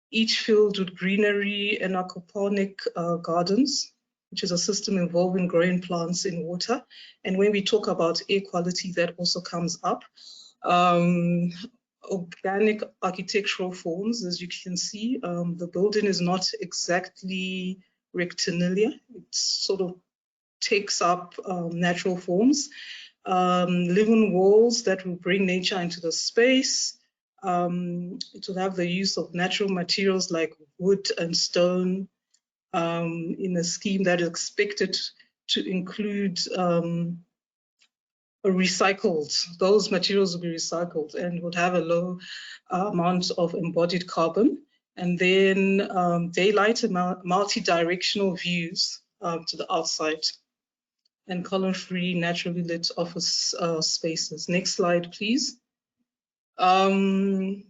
each filled with greenery and aquaponic gardens, which is a system involving growing plants in water. And when we talk about air quality, that also comes up. Organic architectural forms, as you can see, the building is not exactly rectilinear. It sort of takes up natural forms. Living walls that will bring nature into the space. It will have the use of natural materials like wood and stone in a scheme that is expected to include those materials will be recycled and would have a low amount of embodied carbon. And then daylight and multi-directional views to the outside, and color-free, naturally lit office spaces. Next slide, please. Okay,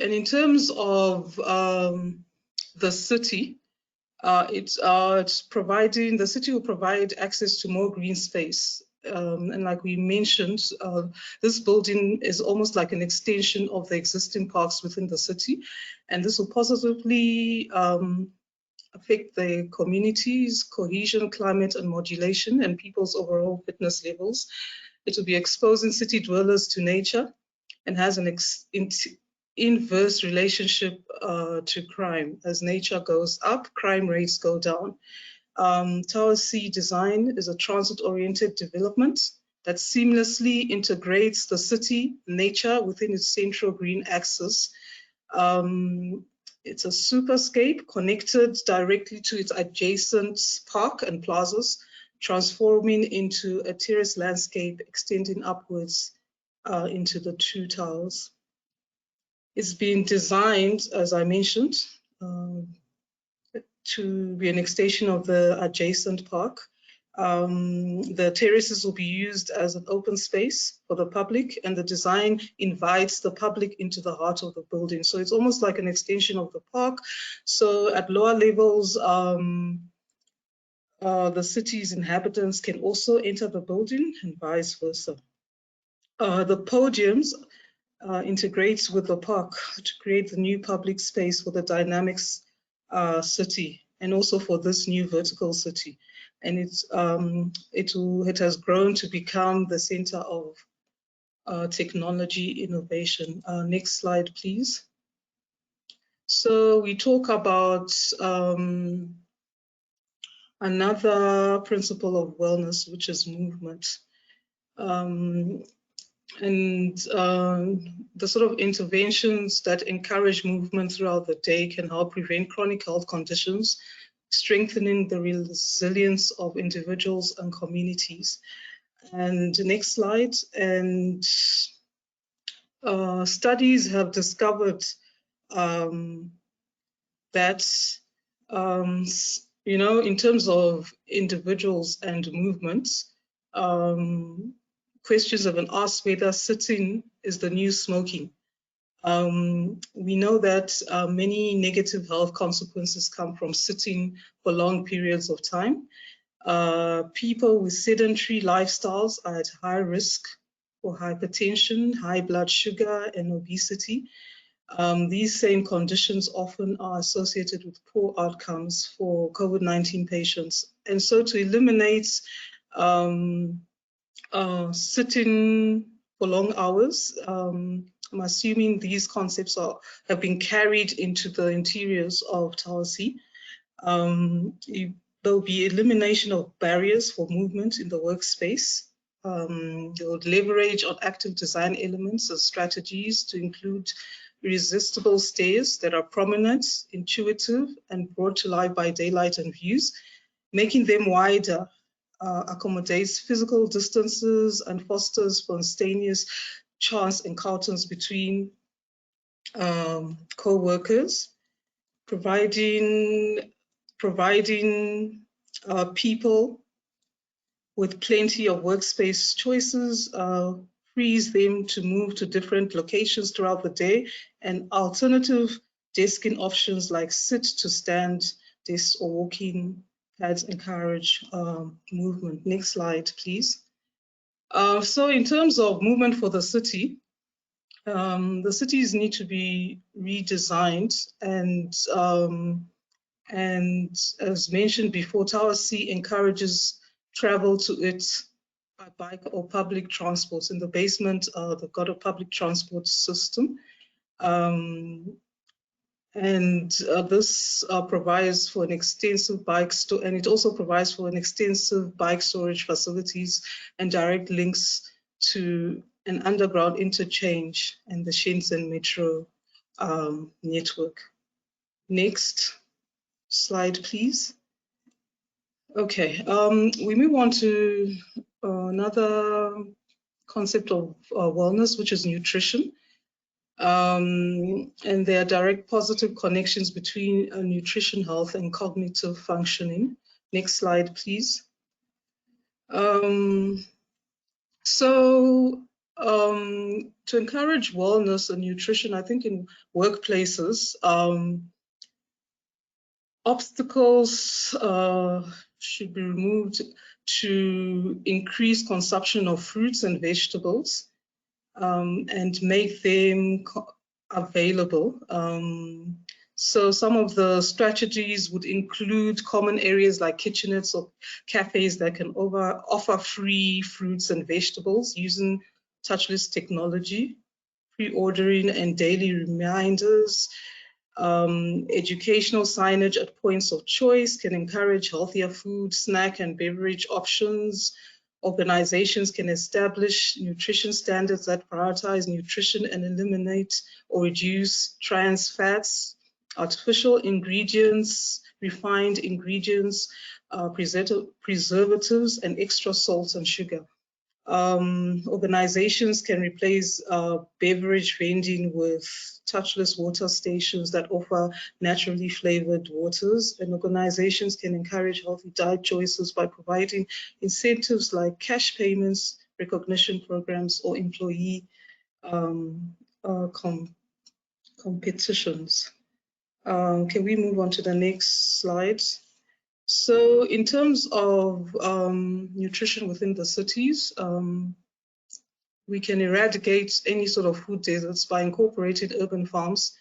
and in terms of the city, it's providing, the city will provide access to more green space. And like we mentioned, this building is almost like an extension of the existing parks within the city. And this will positively affect the community's cohesion, climate and modulation, and people's overall fitness levels. It will be exposing city dwellers to nature and has an inverse relationship to crime. As nature goes up, crime rates go down. Tower C design is a transit-oriented development that seamlessly integrates the city, nature within its central green axis. It's a superscape connected directly to its adjacent park and plazas, transforming into a terrace landscape extending upwards into the two towers. It's been designed, as I mentioned, to be an extension of the adjacent park. The terraces will be used as an open space for the public, and the design invites the public into the heart of the building. So it's almost like an extension of the park. So at lower levels, the city's inhabitants can also enter the building and vice versa. The podiums integrates with the park to create the new public space for the dynamics city, and also for this new vertical city. And it has grown to become the center of technology innovation. Next slide, please. So we talk about another principle of wellness, which is movement. And the sort of interventions that encourage movement throughout the day can help prevent chronic health conditions, strengthening the resilience of individuals and communities. And the next slide. And studies have discovered that, in terms of individuals and movements, questions have been asked whether sitting is the new smoking. We know that many negative health consequences come from sitting for long periods of time. People with sedentary lifestyles are at high risk for hypertension, high blood sugar, and obesity. These same conditions often are associated with poor outcomes for COVID-19 patients. And so to eliminate sitting for long hours, I'm assuming these concepts have been carried into the interiors of Tower C. There'll be elimination of barriers for movement in the workspace. They'll leverage on active design elements and strategies to include irresistible stairs that are prominent, intuitive, and brought to life by daylight and views, making them wider, accommodates physical distances and fosters spontaneous chance encounters between co-workers, providing people with plenty of workspace choices, frees them to move to different locations throughout the day, and alternative desking options like sit to stand desks or walking pads encourage movement. Next slide, please. So in terms of movement for the city, the cities need to be redesigned, and as mentioned before, Tower C encourages travel to it by bike or public transport. In the basement, they've got a public transport system. This provides for an extensive bike store, and it also provides for an extensive bike storage facilities and direct links to an underground interchange and the Shenzhen Metro network. Next slide, please. Okay, we move on to another concept of wellness, which is nutrition. And there are direct positive connections between nutrition, health, and cognitive functioning. Next slide, please. To encourage wellness and nutrition, I think in workplaces, obstacles should be removed to increase consumption of fruits and vegetables and make them available. So some of the strategies would include common areas like kitchenettes or cafes that can offer free fruits and vegetables using touchless technology, pre-ordering and daily reminders. Educational signage at points of choice can encourage healthier food, snack, and beverage options. Organizations can establish nutrition standards that prioritize nutrition and eliminate or reduce trans fats, artificial ingredients, refined ingredients, preservatives, and extra salt and sugar. Organizations can replace beverage vending with touchless water stations that offer naturally flavored waters, and organizations can encourage healthy diet choices by providing incentives like cash payments, recognition programs, or employee competitions. Can we move on to the next slide? So in terms of nutrition within the cities, we can eradicate any sort of food deserts by incorporating urban farms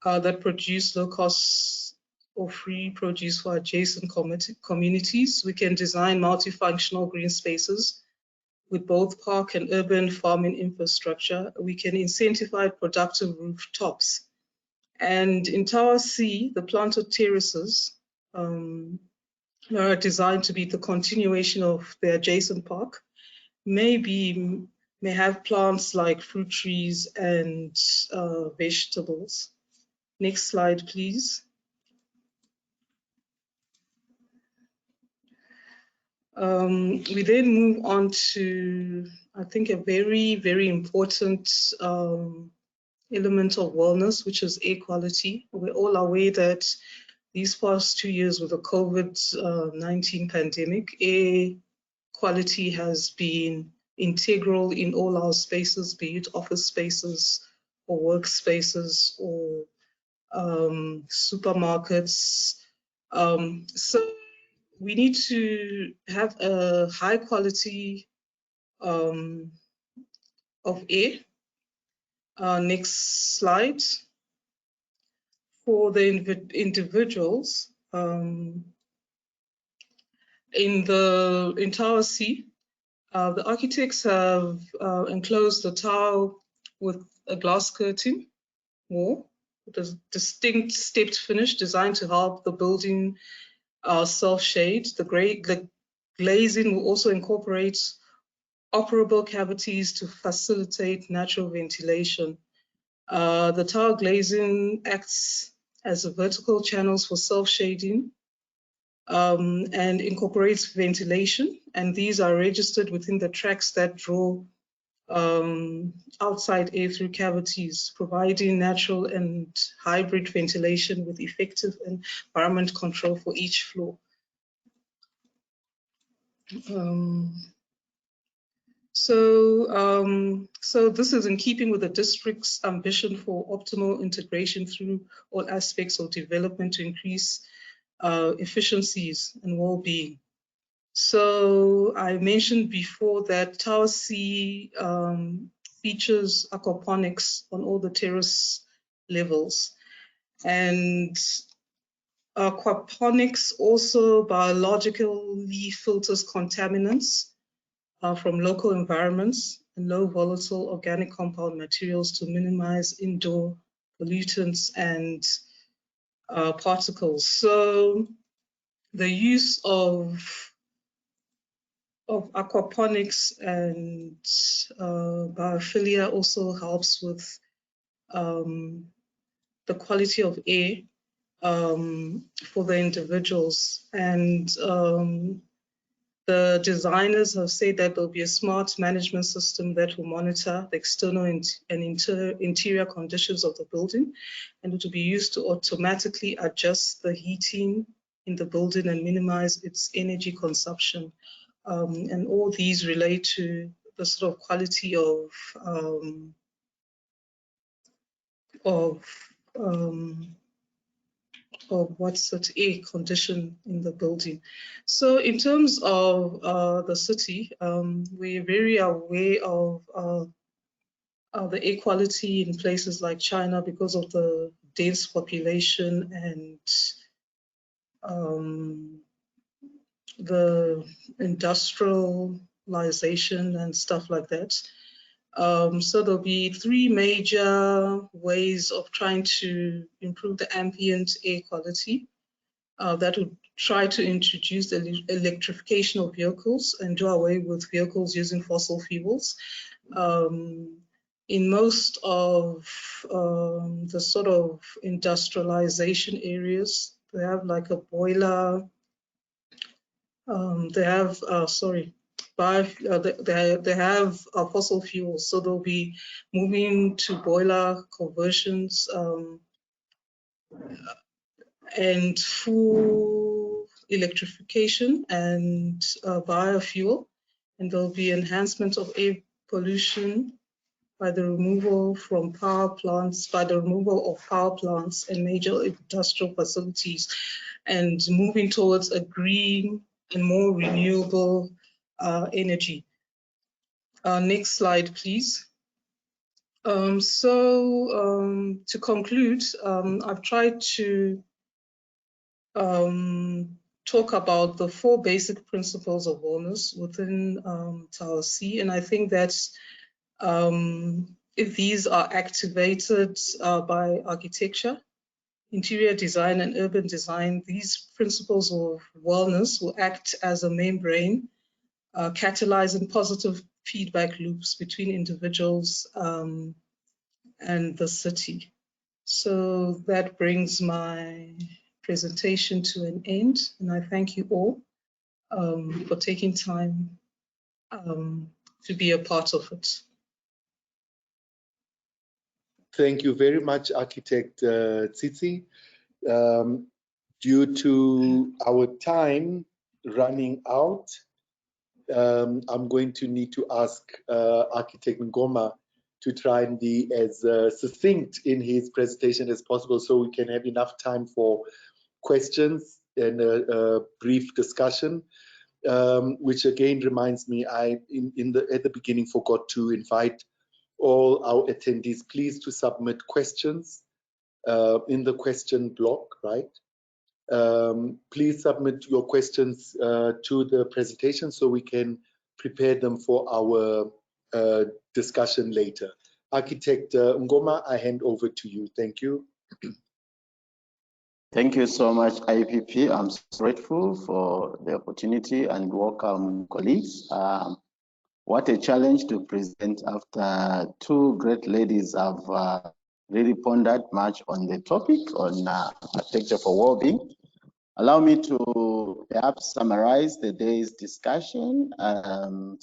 that produce low cost or free produce for adjacent communities. We can design multifunctional green spaces with both park and urban farming infrastructure. We can incentivize productive rooftops. And in Tower C, the planted terraces are designed to be the continuation of the adjacent park, may have plants like fruit trees and vegetables. Next slide, please. We then move on to, I think, a very, very important element of wellness, which is air quality. We're all aware that these past 2 years with the COVID-19 pandemic, air quality has been integral in all our spaces, be it office spaces or workspaces or supermarkets. So we need to have a high quality of air. Next slide. For the individuals, in Tower C, the architects have enclosed the tower with a glass curtain wall with a distinct stepped finish designed to help the building self-shade. The glazing will also incorporate operable cavities to facilitate natural ventilation. The tile glazing acts as a vertical channels for self-shading and incorporates ventilation, and these are registered within the tracks that draw outside air through cavities, providing natural and hybrid ventilation with effective environment control for each floor. So this is in keeping with the district's ambition for optimal integration through all aspects of development to increase efficiencies and well-being. So I mentioned before that Tower C features aquaponics on all the terrace levels. And aquaponics also biologically filters contaminants from local environments and low volatile organic compound materials to minimize indoor pollutants and particles. So the use of aquaponics and biophilia also helps with the quality of air for the individuals. And the designers have said that there'll be a smart management system that will monitor the external and interior conditions of the building, and it will be used to automatically adjust the heating in the building and minimize its energy consumption. And all these relate to the sort of quality of what's that air condition in the building. So in terms of the city, we're very aware of the air quality in places like China because of the dense population and the industrialization and stuff like that. So there'll be three major ways of trying to improve the ambient air quality. That would try to introduce the electrification of vehicles and do away with vehicles using fossil fuels. In most of the sort of industrialization areas, they have like a boiler. They have fossil fuels, so they'll be moving to boiler conversions and full electrification and biofuel, and there'll be enhancement of air pollution by the removal of power plants and major industrial facilities, and moving towards a green and more renewable energy. Next slide, please. To conclude, I've tried to talk about the 4 basic principles of wellness within Tower C, and I think that if these are activated by architecture, interior design and urban design, these principles of wellness will act as a membrane, catalyzing positive feedback loops between individuals and the city. So that brings my presentation to an end, and I thank you all for taking time to be a part of it. Thank you very much, Architect Tsitsi. Due to our time running out, I'm going to need to ask Architect Ngoma to try and be as succinct in his presentation as possible so we can have enough time for questions and a brief discussion, which again reminds me, I at the beginning forgot to invite all our attendees, please, to submit questions in the question block, right? Please submit your questions to the presentation so we can prepare them for our discussion later. Architect Ngoma, I hand over to you. Thank you. Thank you so much, IPP. I'm so grateful for the opportunity and welcome, colleagues. What a challenge to present after two great ladies have really pondered much on the topic on architecture for well-being. Allow me to perhaps summarize the day's discussion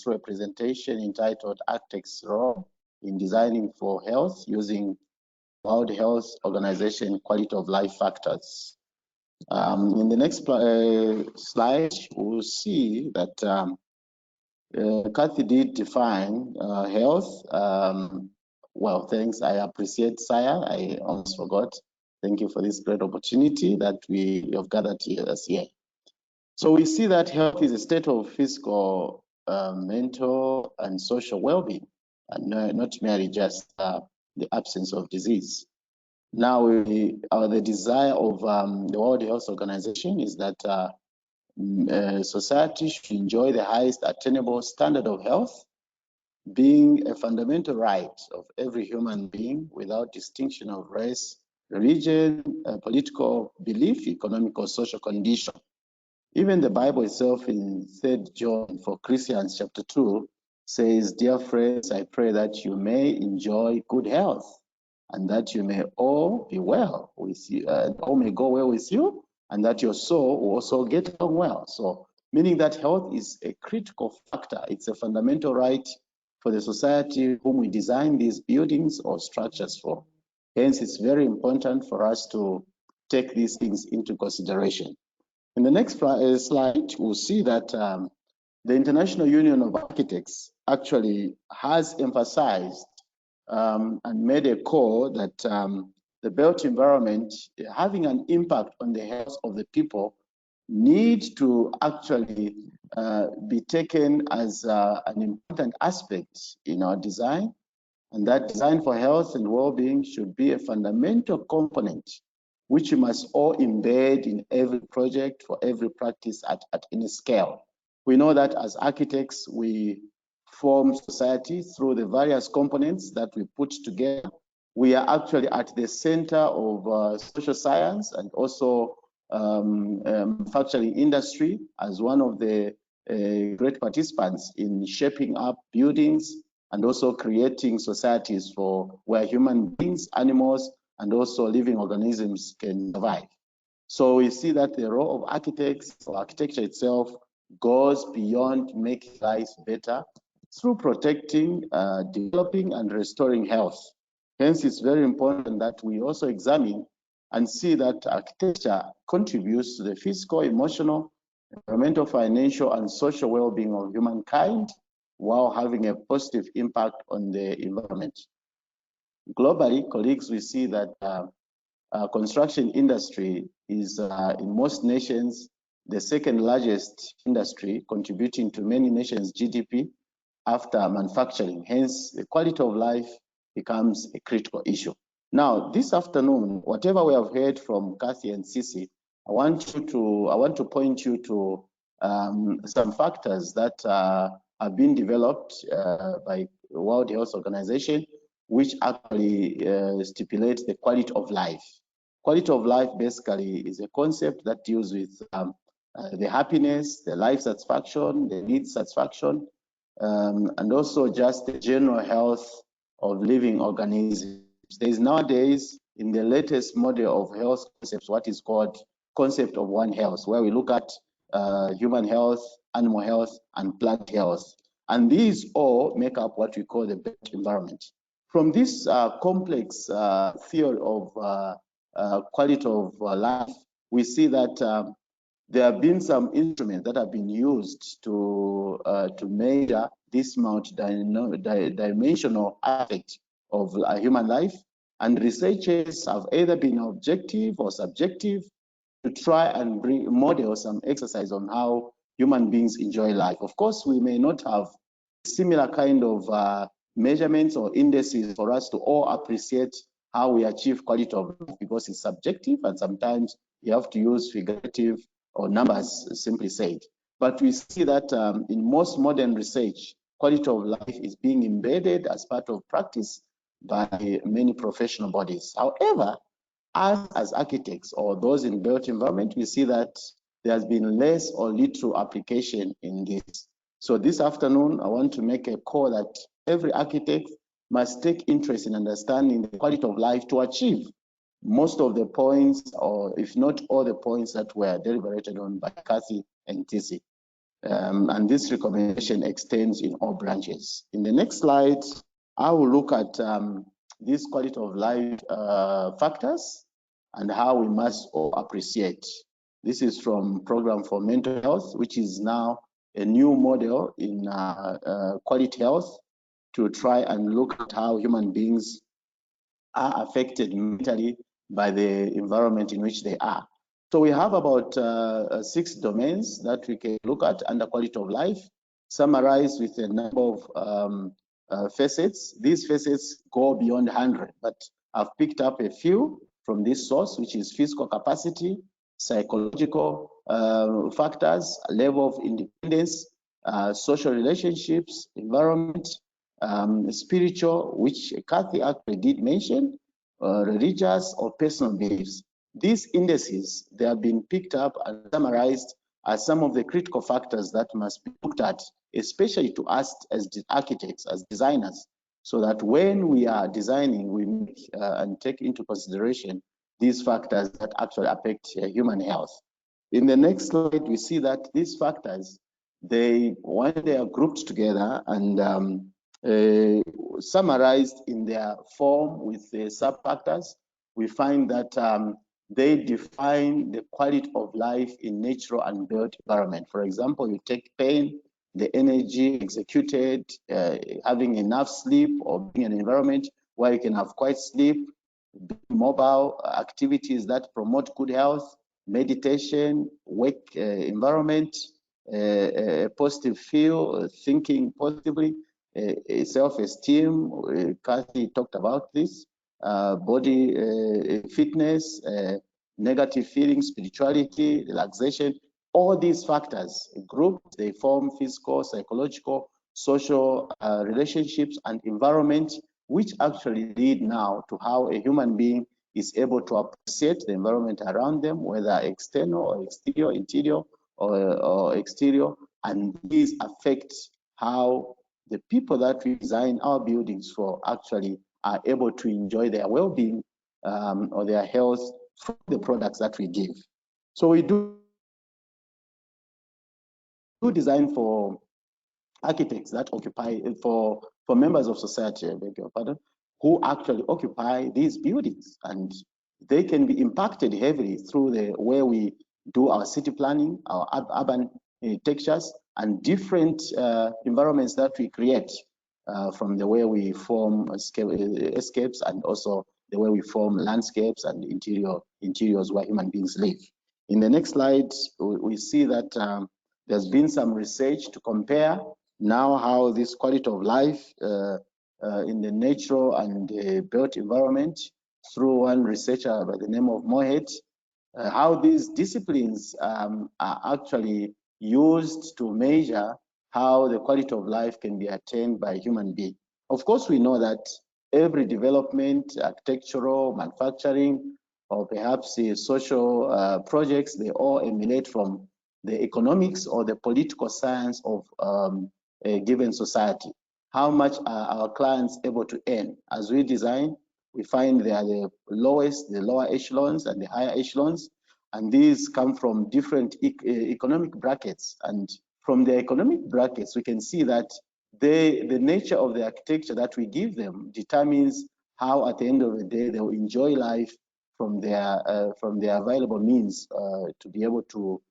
through a presentation entitled Architect's Role in Designing for Health using World Health Organization Quality of Life Factors. In the next slide, we'll see that Kathy did define health. Well, thanks. I appreciate SAIA. I almost forgot. Thank you for this great opportunity that we have gathered here this year. So we see that health is a state of physical, mental, and social well-being, and not merely just the absence of disease. Now, the desire of the World Health Organization is that society should enjoy the highest attainable standard of health, being a fundamental right of every human being without distinction of race, religion, political belief, economic or social condition. Even the Bible itself in 3 John for Christians chapter 2 says, "Dear friends, I pray that you may enjoy good health and that you may all be well with you, all may go well with you, and that your soul will also get on well." So meaning that health is a critical factor. It's a fundamental right for the society whom we design these buildings or structures for. Hence, it's very important for us to take these things into consideration. In the next slide, we'll see that the International Union of Architects actually has emphasized and made a call that the built environment having an impact on the health of the people need to actually be taken as an important aspect in our design, and that design for health and well-being should be a fundamental component which we must all embed in every project for every practice at any scale. We know that as architects, we form society through the various components that we put together. We are actually at the center of social science and also manufacturing industry as one of the great participants in shaping up buildings and also creating societies for where human beings, animals, and also living organisms can survive. So we see that the role of architects or architecture itself goes beyond making life better through protecting, developing, and restoring health. Hence, it's very important that we also examine and see that architecture contributes to the physical, emotional, environmental, financial, and social well-being of humankind while having a positive impact on the environment. Globally, colleagues, we see that construction industry is in most nations the second largest industry, contributing to many nations' GDP after manufacturing. Hence, the quality of life becomes a critical issue. Now, this afternoon, whatever we have heard from Kathy and Sisi, I want to point you to some factors that have been developed by the World Health Organization, which actually stipulates the quality of life. Quality of life basically is a concept that deals with the happiness, the life satisfaction, the need satisfaction, and also just the general health of living organisms. There is nowadays, in the latest model of health concepts, what is called concept of One Health, where we look at human health, animal health, and plant health. And these all make up what we call the built environment. From this complex theory of quality of life, we see that there have been some instruments that have been used to measure this multi-dimensional aspect of human life, and researchers have either been objective or subjective to try and model some exercise on how human beings enjoy life. Of course, we may not have similar kind of measurements or indices for us to all appreciate how we achieve quality of life, because it's subjective and sometimes you have to use figurative or numbers, simply said. But we see that in most modern research, quality of life is being embedded as part of practice by many professional bodies. However, us as architects or those in built environment, we see that there has been less or little application in this. So this afternoon, I want to make a call that every architect must take interest in understanding the quality of life to achieve most of the points, or if not all the points that were deliberated on by Kathy and TC. And this recommendation extends in all branches. In the next slide, I will look at these quality of life factors and how we must all appreciate. This is from Program for Mental Health, which is now a new model in quality health to try and look at how human beings are affected mentally by the environment in which they are. So we have about 6 domains that we can look at under quality of life, summarized with a number of facets. These facets go beyond 100, but I've picked up a few from this source, which is physical capacity, psychological factors, level of independence, social relationships, environment, spiritual, which Kathy actually did mention, religious or personal beliefs. These indices, they have been picked up and summarized as some of the critical factors that must be looked at, especially to us as architects, as designers, so that when we are designing, we make and take into consideration these factors that actually affect human health. In the next slide, we see that these factors, when they are grouped together and summarized in their form with the sub-factors, we find that they define the quality of life in natural and built environment. For example, you take pain, the energy executed, having enough sleep, or being in an environment where you can have quiet sleep, mobile activities that promote good health, meditation, work environment, a positive feel, thinking positively, self-esteem. Kathy talked about this, body fitness, negative feelings, spirituality, relaxation. All these factors grouped, they form physical, psychological, social relationships and environment, which actually lead now to how a human being is able to appreciate the environment around them, whether external or exterior, interior or exterior, and these affect how the people that we design our buildings for actually are able to enjoy their well-being or their health from the products that we give. So we do design for architects that occupy, for members of society, I beg your pardon, who actually occupy these buildings, and they can be impacted heavily through the way we do our city planning, our urban textures, and different environments that we create from the way we form escapes and also the way we form landscapes and interiors where human beings live. In the next slide, we see that there's been some research to compare now how this quality of life in the natural and built environment through one researcher by the name of Mohet, how these disciplines are actually used to measure how the quality of life can be attained by a human being. Of course, we know that every development, architectural, manufacturing, or perhaps social projects, they all emanate from the economics or the political science of a given society. How much are our clients able to earn? As we design, we find they are the lowest, the lower echelons and the higher echelons, and these come from different economic brackets. And from the economic brackets, we can see that the nature of the architecture that we give them determines how, at the end of the day, they will enjoy life from their available means to be able to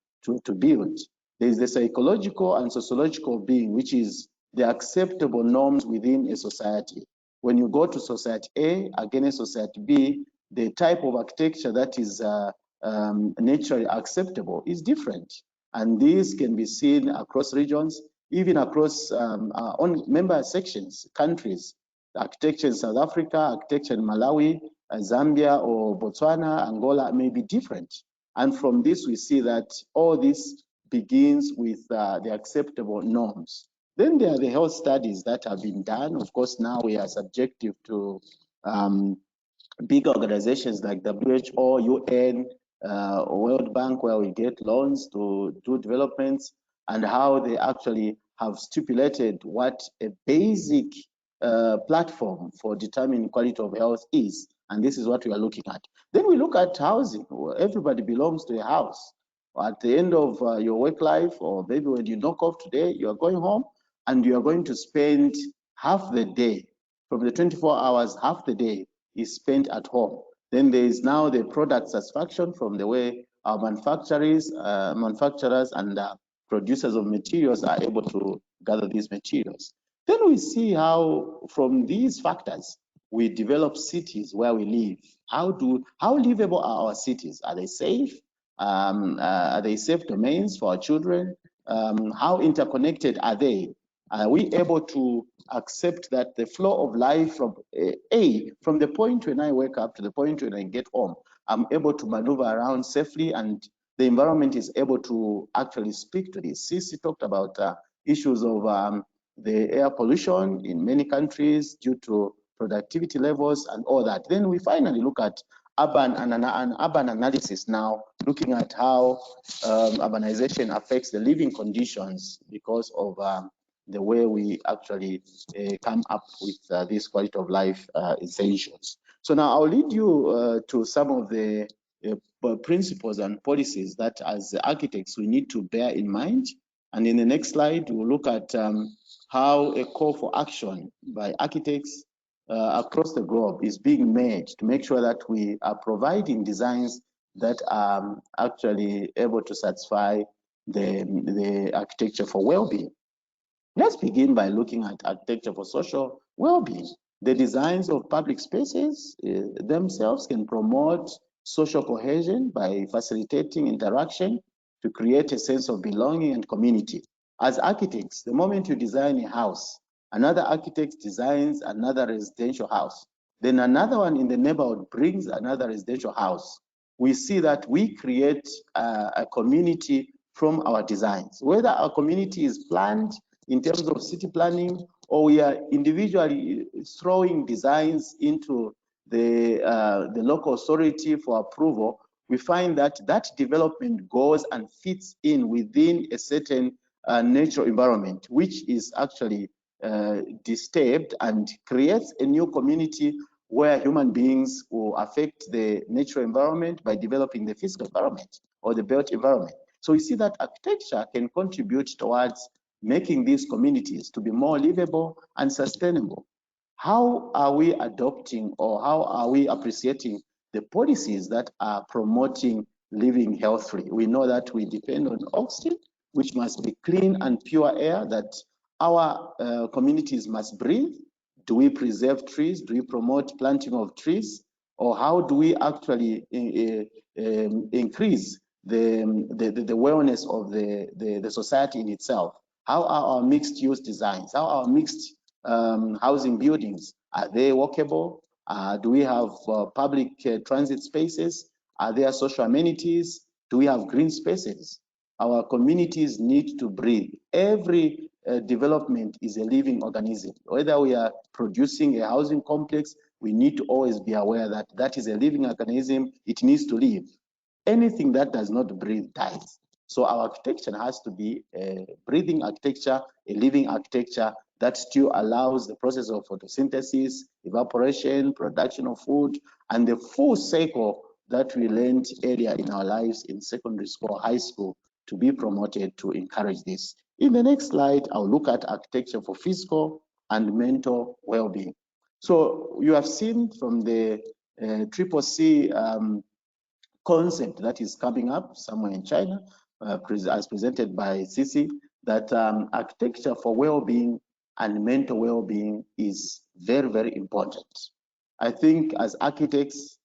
build. There is the psychological and sociological being, which is the acceptable norms within a society. When you go to society A against society B, the type of architecture that is naturally acceptable is different. And these can be seen across regions, even across on member sections, countries. Architecture in South Africa, architecture in Malawi, Zambia or Botswana, Angola may be different. And from this, we see that all this begins with the acceptable norms. Then there are the health studies that have been done. Of course, now we are subjective to big organizations like WHO, UN, World Bank, where we get loans to do developments, and how they actually have stipulated what a basic platform for determining quality of health is. And this is what we are looking at. Then we look at housing. Everybody belongs to a house. At the end of your work life, or maybe when you knock off today, you are going home and you are going to spend half the day, from the 24 hours, half the day is spent at home. Then there is now the product satisfaction from the way our manufacturers and producers of materials are able to gather these materials. Then we see how from these factors, we develop cities where we live. How livable are our cities? Are they safe? Are they safe domains for our children? How interconnected are they? Are we able to accept that the flow of life from from the point when I wake up to the point when I get home, I'm able to maneuver around safely, and the environment is able to actually speak to this? Sisi talked about issues of the air pollution in many countries due to productivity levels and all that. Then we finally look at urban analysis now, looking at how urbanization affects the living conditions because of the way we actually come up with this quality of life essentials. So now I'll lead you to some of the principles and policies that as architects we need to bear in mind. And in the next slide, we'll look at how a call for action by architects across the globe is being made to make sure that we are providing designs that are actually able to satisfy the architecture for well-being. Let's begin by looking at architecture for social well-being. The designs of public spaces themselves can promote social cohesion by facilitating interaction to create a sense of belonging and community. As architects, the moment you design a house, another architect designs another residential house, then another one in the neighborhood brings another residential house. We see that we create a community from our designs. Whether our community is planned in terms of city planning, or we are individually throwing designs into the local authority for approval, we find that that development goes and fits in within a certain natural environment, which is actually disturbed and creates a new community where human beings will affect the natural environment by developing the physical environment or the built environment. So we see that architecture can contribute towards making these communities to be more livable and sustainable. How are we adopting, or how are we appreciating the policies that are promoting living healthily? We know that we depend on oxygen, which must be clean and pure air that our communities must breathe. Do we preserve trees? Do we promote planting of trees? Or how do we actually increase the wellness of the society in itself? How are our mixed use designs? How are our mixed housing buildings? Are they walkable? Do we have public transit spaces? Are there social amenities? Do we have green spaces? Our communities need to breathe. Every development is a living organism. Whether we are producing a housing complex, we need to always be aware that that is a living organism. It needs to live. Anything that does not breathe dies. So our architecture has to be a breathing architecture, a living architecture that still allows the process of photosynthesis, evaporation, production of food, and the full cycle that we learned earlier in our lives in secondary school, high school, to be promoted to encourage this. In the next slide, I'll look at architecture for physical and mental well-being. So you have seen from the CCC concept that is coming up somewhere in China, as presented by Sisi, that architecture for well-being and mental well-being is very, very important. I think as architects,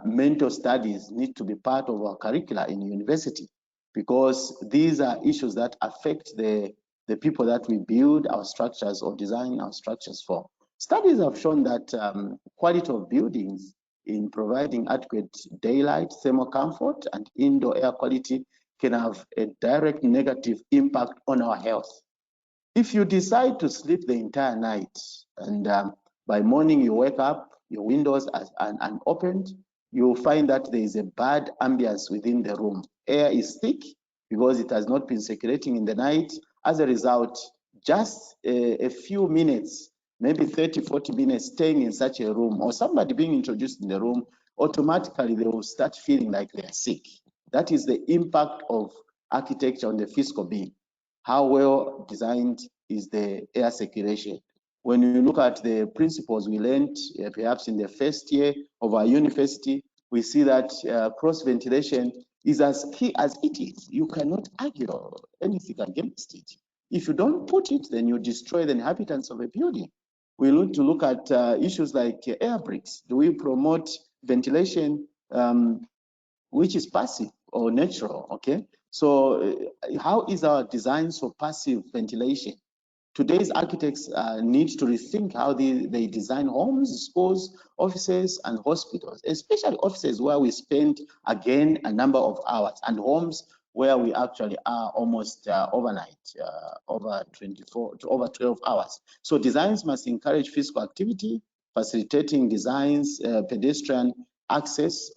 mental studies need to be part of our curricula in university, because these are issues that affect the people that we build our structures or design our structures for. Studies have shown that quality of buildings in providing adequate daylight, thermal comfort, and indoor air quality can have a direct negative impact on our health. If you decide to sleep the entire night and by morning you wake up, your windows are unopened, you'll find that there is a bad ambience within the room. Air is thick because it has not been circulating in the night. As a result, just a few minutes, maybe 30, 40 minutes staying in such a room or somebody being introduced in the room, automatically they will start feeling like they are sick. That is the impact of architecture on the physical being. How well designed is the air circulation? When you look at the principles we learned perhaps in the first year of our university, we see that cross ventilation is as key as it is. You cannot argue anything against it. If you don't put it, then you destroy the inhabitants of a building. We need to look at issues like air bricks. Do we promote ventilation which is passive or natural? Okay, so how is our designs for passive ventilation? Today's architects need to rethink how they design homes, schools, offices, and hospitals, especially offices where we spend, again, a number of hours, and homes where we actually are almost overnight, over 24 to over 12 hours. So designs must encourage physical activity, facilitating designs, pedestrian access,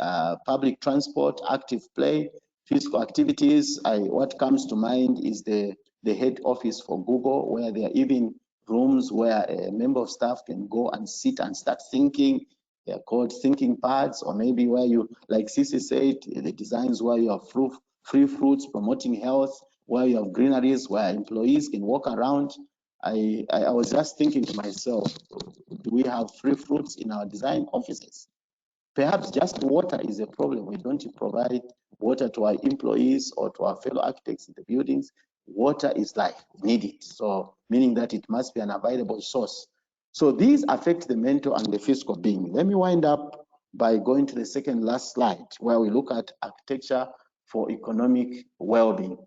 public transport, active play, physical activities. What comes to mind is the head office for Google, where there are even rooms where a member of staff can go and sit and start thinking. They're called thinking pads, or maybe where you, like Sisi said, the designs where you have free fruits promoting health, where you have greeneries where employees can walk around. I was just thinking to myself, do we have free fruits in our design offices? Perhaps just water is a problem. We don't provide water to our employees or to our fellow architects in the buildings. Water is life, we need it. So meaning that it must be an available source. So these affect the mental and the physical being. Let me wind up by going to the second last slide, where we look at architecture for economic well-being.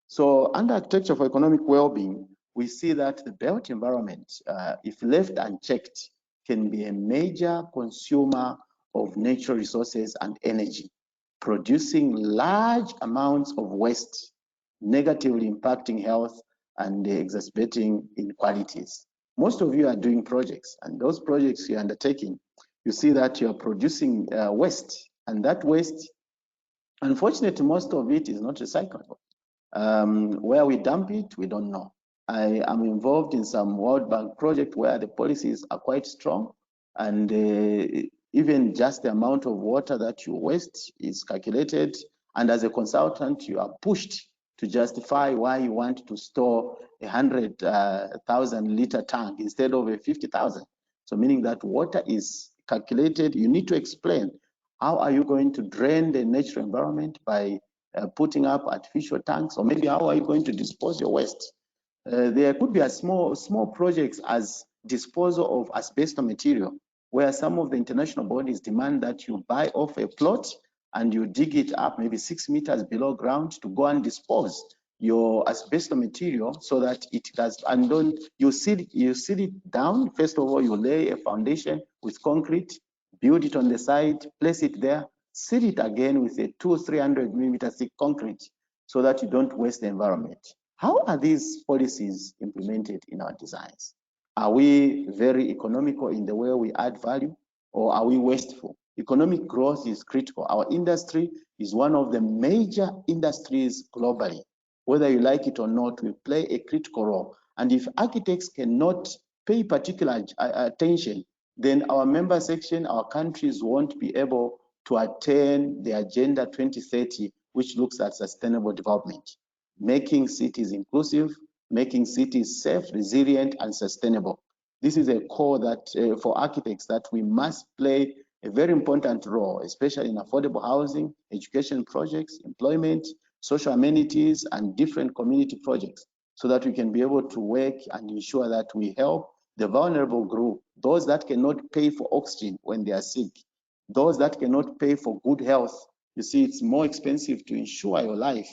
So under architecture for economic well-being, we see that the built environment, if left unchecked, can be a major consumer of natural resources and energy, producing large amounts of waste, negatively impacting health and exacerbating inequalities. Most of you are doing projects, and those projects you're undertaking, you see that you're producing waste, and that waste, unfortunately, most of it is not recyclable. Where we dump it, we don't know. I am involved in some World Bank project where the policies are quite strong, and even just the amount of water that you waste is calculated, and as a consultant, you are pushed to justify why you want to store 100,000 liter tank instead of a 50,000. So meaning that water is calculated, you need to explain how are you going to drain the natural environment by putting up artificial tanks, or maybe how are you going to dispose your waste? There could be a small projects as disposal of asbestos material, where some of the international bodies demand that you buy off a plot and you dig it up maybe 6 meters below ground to go and dispose your asbestos material, so that it does, and don't you seal it down. First of all, you lay a foundation with concrete, build it on the side, place it there, seal it again with a 200 or 300 millimeter thick concrete, so that you don't waste the environment. How are these policies implemented in our designs? Are we very economical in the way we add value, or are we wasteful? Economic growth is critical. Our industry is one of the major industries globally. Whether you like it or not, we play a critical role. And if architects cannot pay particular attention, then our member section, our countries won't be able to attain the Agenda 2030, which looks at sustainable development, making cities inclusive, making cities safe, resilient, and sustainable. This is a core that for architects that we must play a very important role, especially in affordable housing, education projects, employment, social amenities, and different community projects, so that we can be able to work and ensure that we help the vulnerable group, those that cannot pay for oxygen when they are sick, those that cannot pay for good health. You see, it's more expensive to insure your life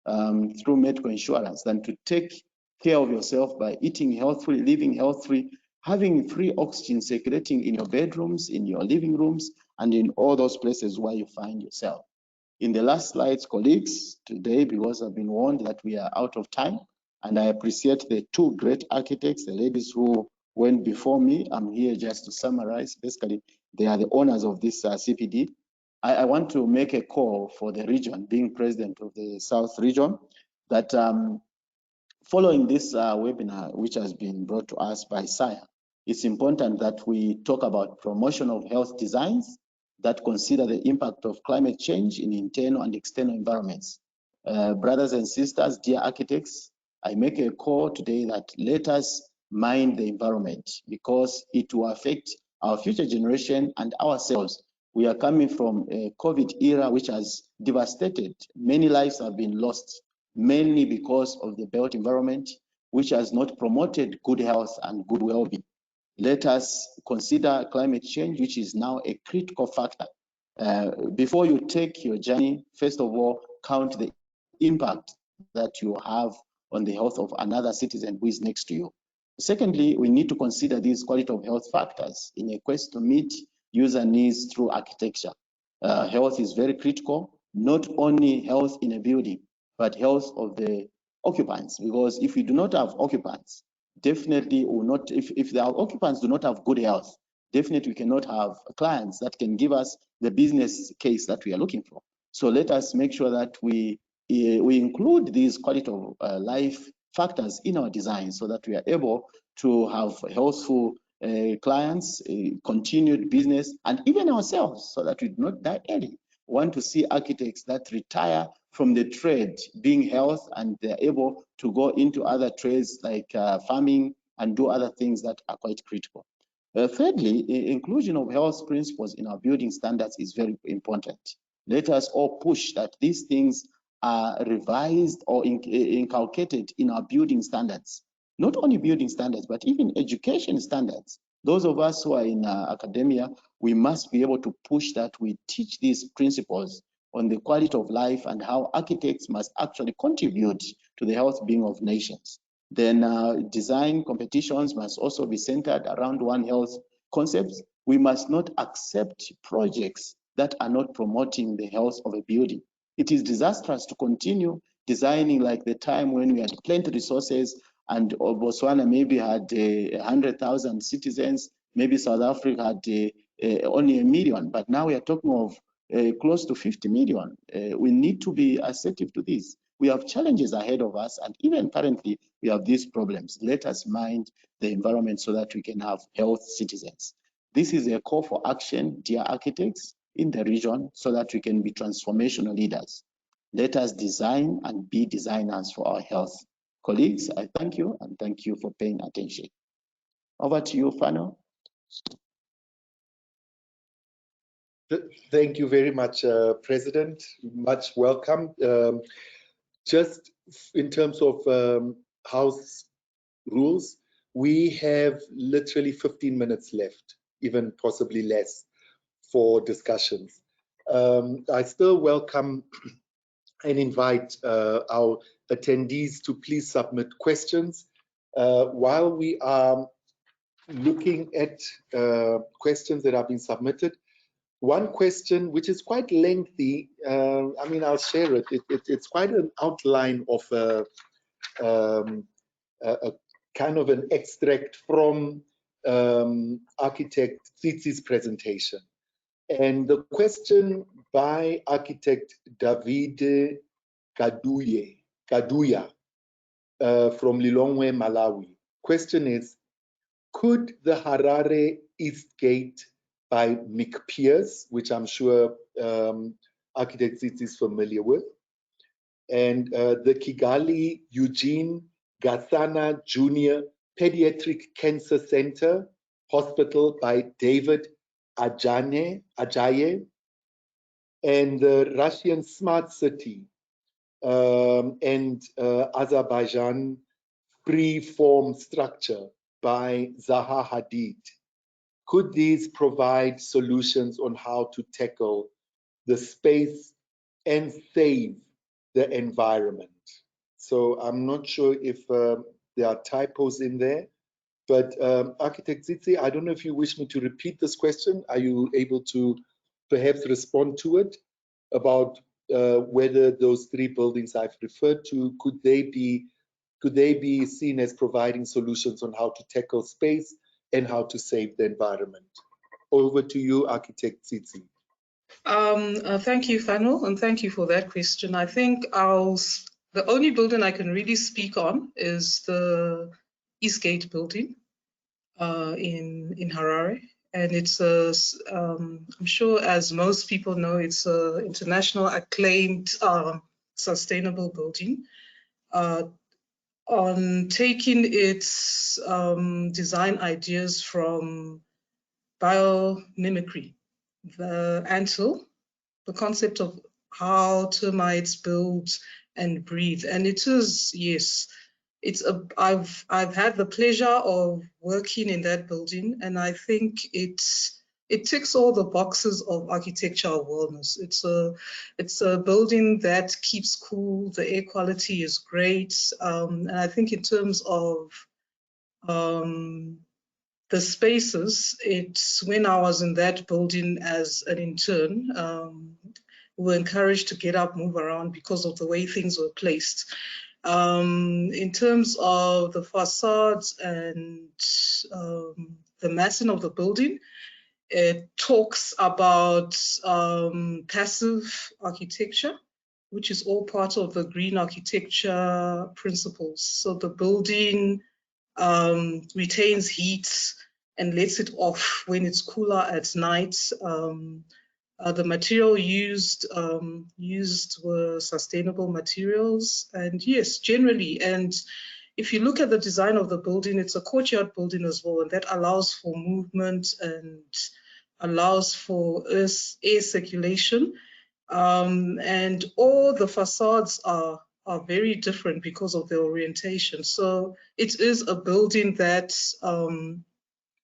through medical insurance than to take care of yourself by eating healthfully, living healthfully, having free oxygen circulating in your bedrooms, in your living rooms, and in all those places where you find yourself. In the last slides, colleagues, today, because I've been warned that we are out of time, and I appreciate the two great architects, the ladies who went before me. I'm here just to summarize. Basically, They are the owners of this CPD. I want to make a call for the region, being president of the South region, that following this webinar, which has been brought to us by SAIA, it's important that we talk about promotion of health designs that consider the impact of climate change in internal and external environments. Brothers and sisters, dear architects, I make a call today that let us mind the environment, because it will affect our future generation and ourselves. We are coming from a COVID era which has devastated. Many lives have been lost, mainly because of the built environment, which has not promoted good health and good well-being. Let us consider climate change, which is now a critical factor. Before you take your journey, first of all, count the impact that you have on the health of another citizen who is next to you. Secondly, we need to consider these quality of health factors in a quest to meet user needs through architecture. Health is very critical, not only health in a building, but health of the occupants, because if we do not have occupants, definitely will not, if the occupants do not have good health, definitely we cannot have clients that can give us the business case that we are looking for. So let us make sure that we include these quality of life factors in our design, so that we are able to have healthful clients, continued business, and even ourselves, so that we do not die early. We want to see architects that retire from the trade being health, and they're able to go into other trades like farming and do other things that are quite critical. Thirdly, inclusion of health principles in our building standards is very important. Let us all push that these things are revised or inculcated in our building standards. Not only building standards, but even education standards. Those of us who are in academia, we must be able to push that we teach these principles on the quality of life and how architects must actually contribute to the health being of nations. Then design competitions must also be centered around One Health concepts. We must not accept projects that are not promoting the health of a building. It is disastrous to continue designing like the time when we had plenty of resources and Botswana maybe had 100,000 citizens, maybe South Africa had only 1 million, but now we are talking of close to 50 million. We need to be assertive to this. We have challenges ahead of us, and even currently we have these problems. Let us mind the environment so that we can have health citizens. This is a call for action, dear architects, in the region, so that we can be transformational leaders. Let us design and be designers for our health. Colleagues, I thank you, and thank you for paying attention. Over to you, Fano. Thank you very much, President. Much welcome. Just in terms of House rules, we have literally 15 minutes left, even possibly less, for discussions. I still welcome and invite our attendees to please submit questions. While we are looking at questions that have been submitted, one question which is quite lengthy, I mean, I'll share it. It's quite an outline of a kind of an extract from architect Tsitsi's presentation. And the question by architect David Kaduya from Lilongwe, Malawi. Question is, could the Harare East Gate by Mick Pierce, which I'm sure architect Tsitsi is familiar with, and the Kigali Eugene Gathana Jr. Pediatric Cancer Center Hospital by David Ajaye, and the Russian Smart City and Azerbaijan Free-Form Structure by Zaha Hadid. Could these provide solutions on how to tackle the space and save the environment? So I'm not sure if there are typos in there, but Architect Tsitsi, I don't know if you wish me to repeat this question. Are you able to perhaps respond to it about whether those 3 buildings I've referred to, could they be seen as providing solutions on how to tackle space and how to save the environment? Over to you, Architect Tsitsi. Thank you, Fanel, and thank you for that question. I think the only building I can really speak on is the Eastgate building in Harare. And it's I'm sure, as most people know, it's an international acclaimed sustainable building. On taking its design ideas from biomimicry, the anthill, the concept of how termites build and breathe. And it is, yes, I've had the pleasure of working in that building, and I think it ticks all the boxes of architectural wellness. It's a building that keeps cool, the air quality is great, and I think in terms of the spaces, it's when I was in that building as an intern, we were encouraged to get up, move around because of the way things were placed. In terms of the facades and the massing of the building, it talks about passive architecture, which is all part of the green architecture principles. So the building retains heat and lets it off when it's cooler at night. The material used were sustainable materials, and yes, generally. And if you look at the design of the building, it's a courtyard building as well, and that allows for movement and allows for air circulation. And all the facades are very different because of their orientation. So it is a building that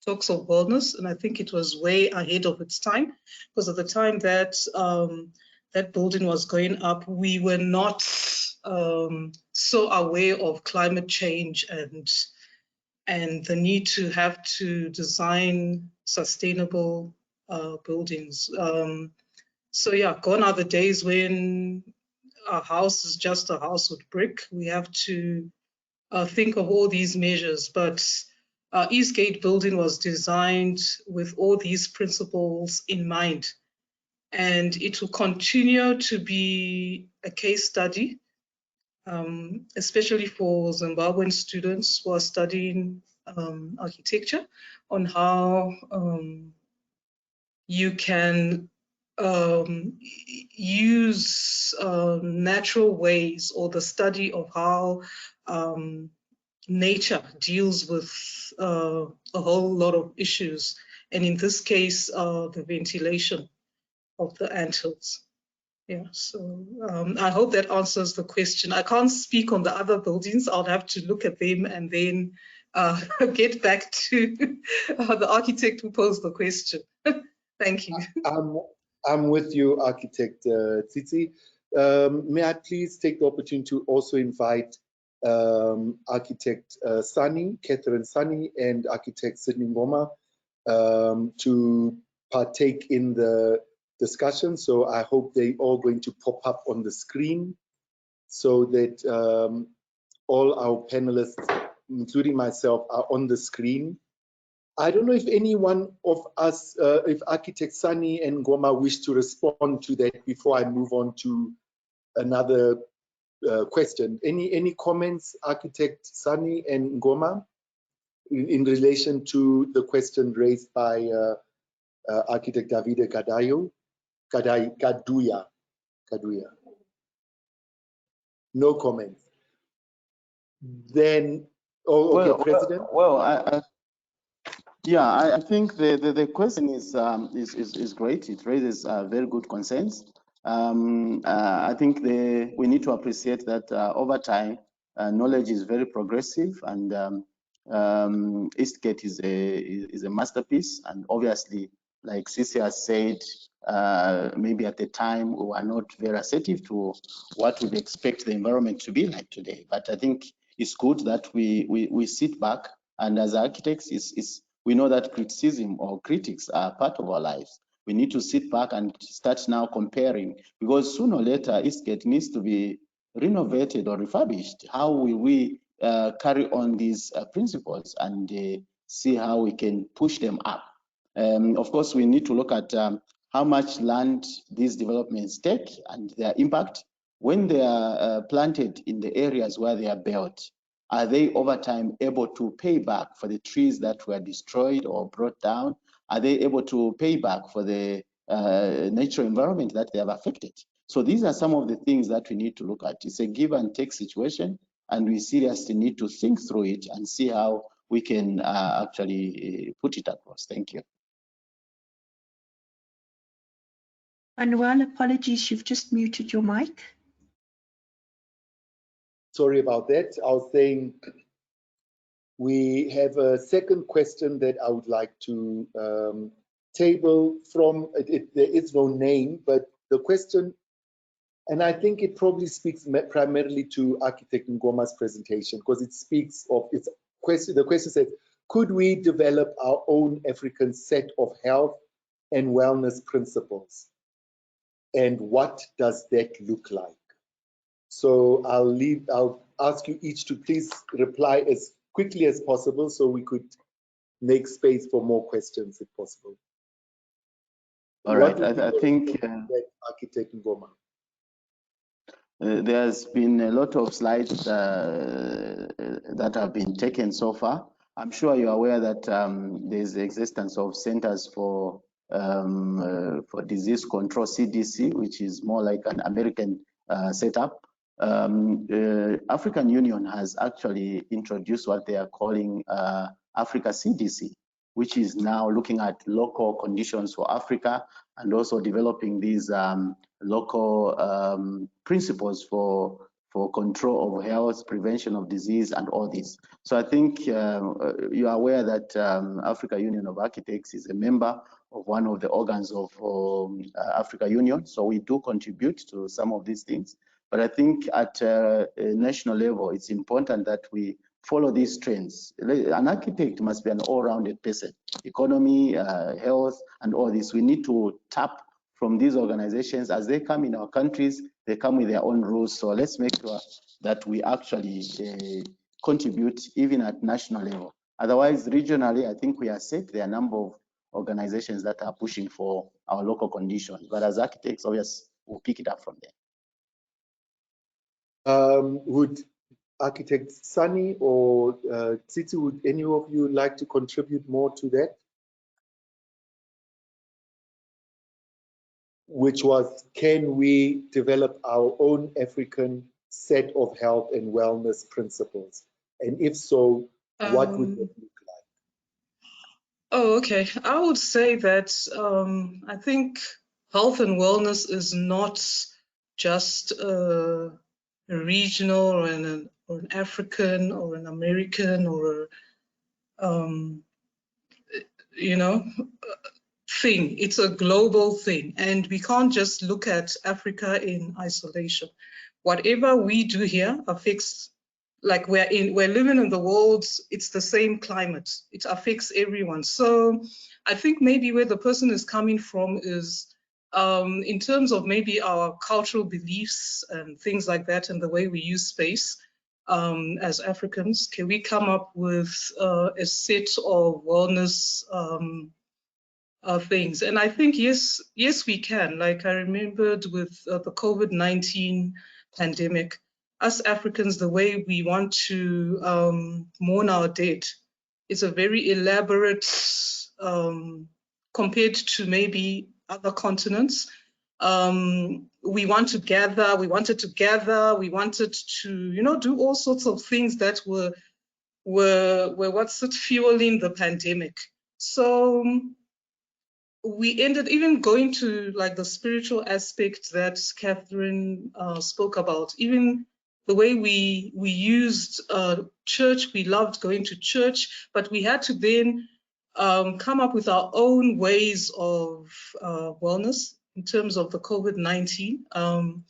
talks of wellness, and I think it was way ahead of its time, because at the time that that building was going up, we were not so aware of climate change and the need to have to design sustainable buildings. So yeah, gone are the days when a house is just a house with brick. We have to think of all these measures, but Eastgate building was designed with all these principles in mind, and it will continue to be a case study, especially for Zimbabwean students who are studying architecture, on how you can use natural ways, or the study of how nature deals with a whole lot of issues, and in this case, the ventilation of the anthills. Yeah, so I hope that answers the question. I can't speak on the other buildings. I'll have to look at them and then get back to the architect who posed the question. Thank you. I'm with you, Architect Tsitsi. May I please take the opportunity to also invite Architect Catherine Sunny, and Architect Sydney Ngoma to partake in the discussion. So I hope they all going to pop up on the screen so that all our panelists, including myself, are on the screen. I don't know if anyone of us, if Architect Sunny and Ngoma wish to respond to that before I move on to another question. Any comments, Architect Sunny and Ngoma, in relation to the question raised by Architect Davide Kaduya? No comments. Then, okay, President. I think the question is great. It raises very good concerns. I think we need to appreciate that over time, knowledge is very progressive, and Eastgate is a masterpiece. And obviously, like Sisi has said, maybe at the time we were not very assertive to what we expect the environment to be like today. But I think it's good that we sit back, and as architects, we know that criticism or critics are part of our lives. We need to sit back and start now comparing, because sooner or later Eastgate needs to be renovated or refurbished. How will we carry on these principles and see how we can push them up? Of course, we need to look at how much land these developments take and their impact. When they are planted in the areas where they are built, are they over time able to pay back for the trees that were destroyed or brought down? Are they able to pay back for the natural environment that they have affected? So these are some of the things that we need to look at. It's a give and take situation, and we seriously need to think through it and see how we can actually put it across. Thank you. Manuel, apologies, you've just muted your mic. Sorry about that. I was saying we have a second question that I would like to table from, there is no name, but the question, and I think it probably speaks primarily to Architect Ngoma's presentation, because it speaks of its question. The question says, could we develop our own African set of health and wellness principles? And what does that look like? So I'll ask you each to please reply as quickly as possible so we could make space for more questions if possible. All right, I think Architect Ngoma. There's been a lot of slides that have been taken so far. I'm sure you're aware that there's the existence of centers for disease control, CDC, which is more like an American setup. African Union has actually introduced what they are calling Africa CDC, which is now looking at local conditions for Africa and also developing these local principles for control of health, prevention of disease, and all this. So I think you are aware that Africa Union of Architects is a member of one of the organs of Africa Union. So we do contribute to some of these things. But I think at a national level, it's important that we follow these trends. An architect must be an all-rounded person, economy, health, and all this. We need to tap from these organizations. As they come in our countries, they come with their own rules. So let's make sure that we actually contribute even at national level. Otherwise, regionally, I think we are set. There are a number of organizations that are pushing for our local conditions. But as architects, obviously, we'll pick it up from there. Would Architect Sunny or Tsitsi, would any of you like to contribute more to that? Which was, can we develop our own African set of health and wellness principles? And if so, what would that look like? Oh, okay. I would say that I think health and wellness is not just a regional or an African or an American or thing. It's a global thing, and we can't just look at Africa in isolation. Whatever we do here affects, like we're living in the world, it's the same climate. It affects everyone. So I think maybe where the person is coming from is in terms of maybe our cultural beliefs and things like that, and the way we use space as Africans. Can we come up with a set of wellness things? And I think yes, we can. Like I remembered with the COVID-19 pandemic, us Africans, the way we want to mourn our dead is a very elaborate compared to maybe other continents. We want to gather, we wanted to gather, we wanted to, do all sorts of things that were what's it, fueling the pandemic. So we ended even going to like the spiritual aspect that Catherine spoke about. Even the way we used church, we loved going to church, but we had to then come up with our own ways of wellness in terms of the COVID-19.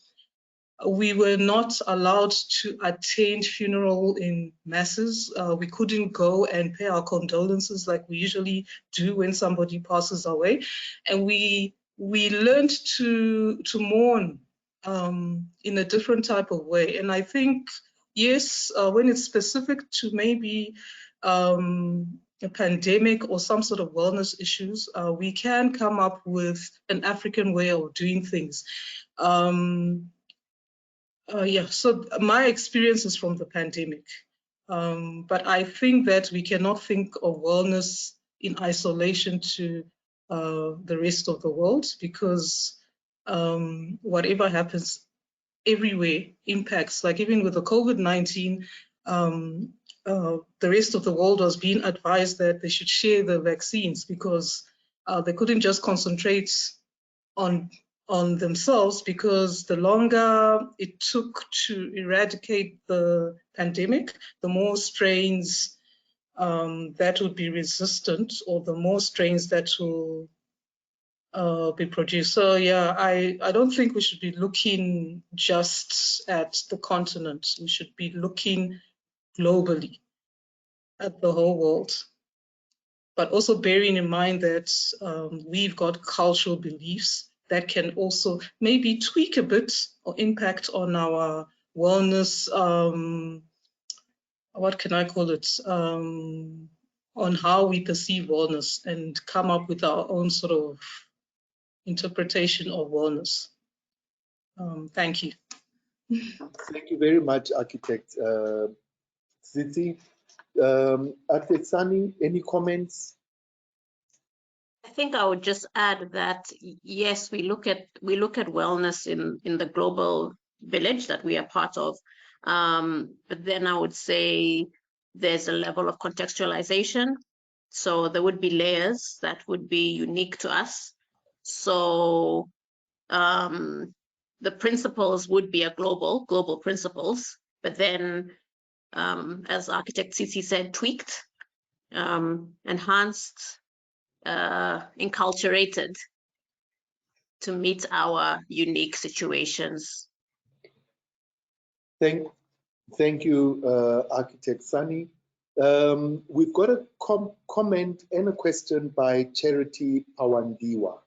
We were not allowed to attend funeral in masses. We couldn't go and pay our condolences like we usually do when somebody passes away. And we learned to mourn in a different type of way. And I think, yes, when it's specific to maybe a pandemic or some sort of wellness issues, we can come up with an African way of doing things. Yeah, so my experience is from the pandemic. But I think that we cannot think of wellness in isolation to the rest of the world, because whatever happens everywhere impacts. Like even with the COVID-19, the rest of the world was being advised that they should share the vaccines, because they couldn't just concentrate on themselves, because the longer it took to eradicate the pandemic, the more strains that would be resistant, or the more strains that will be produced. So yeah, I don't think we should be looking just at the continent. We should be looking globally at the whole world, but also bearing in mind that we've got cultural beliefs that can also maybe tweak a bit or impact on our wellness, what can I call it, on how we perceive wellness, and come up with our own sort of interpretation of wellness. Thank you. Thank you very much, Architect Tsitsi. Architect Sani, any comments? I think I would just add that yes, we look at wellness in the global village that we are part of, but then I would say there's a level of contextualization. So there would be layers that would be unique to us. So the principles would be a global principles, but then as Architect Tsitsi said, tweaked, enhanced, enculturated to meet our unique situations. Thank you, Architect Sani. We've got a comment and a question by Charity Pawandiwa.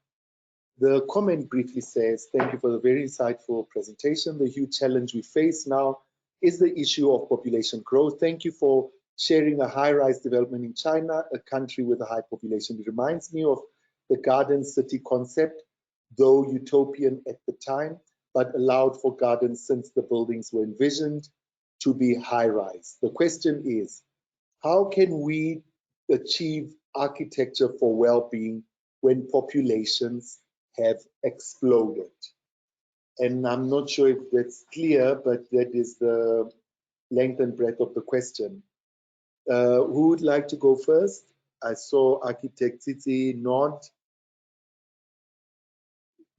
The comment briefly says, thank you for the very insightful presentation. The huge challenge we face now is the issue of population growth. Thank you for sharing a high-rise development in China, a country with a high population. It reminds me of the garden city concept, though utopian at the time, but allowed for gardens since the buildings were envisioned to be high-rise. The question is, how can we achieve architecture for well-being when populations have exploded? And I'm not sure if that's clear, but that is the length and breadth of the question. Who would like to go first? I saw Architect Tsitsi nod.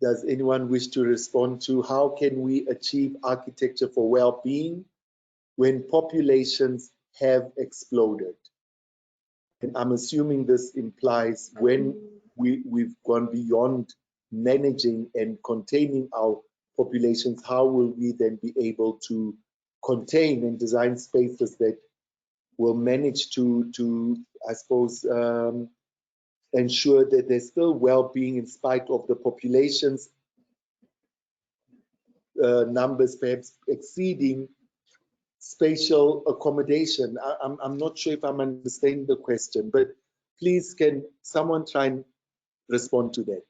Does anyone wish to respond to how can we achieve architecture for well-being when populations have exploded? And I'm assuming this implies when we've gone beyond managing and containing our populations, how will we then be able to contain and design spaces that will manage to I suppose, ensure that there's still well-being in spite of the population's numbers perhaps exceeding spatial accommodation? I'm not sure if I'm understanding the question, but please can someone try and respond to that?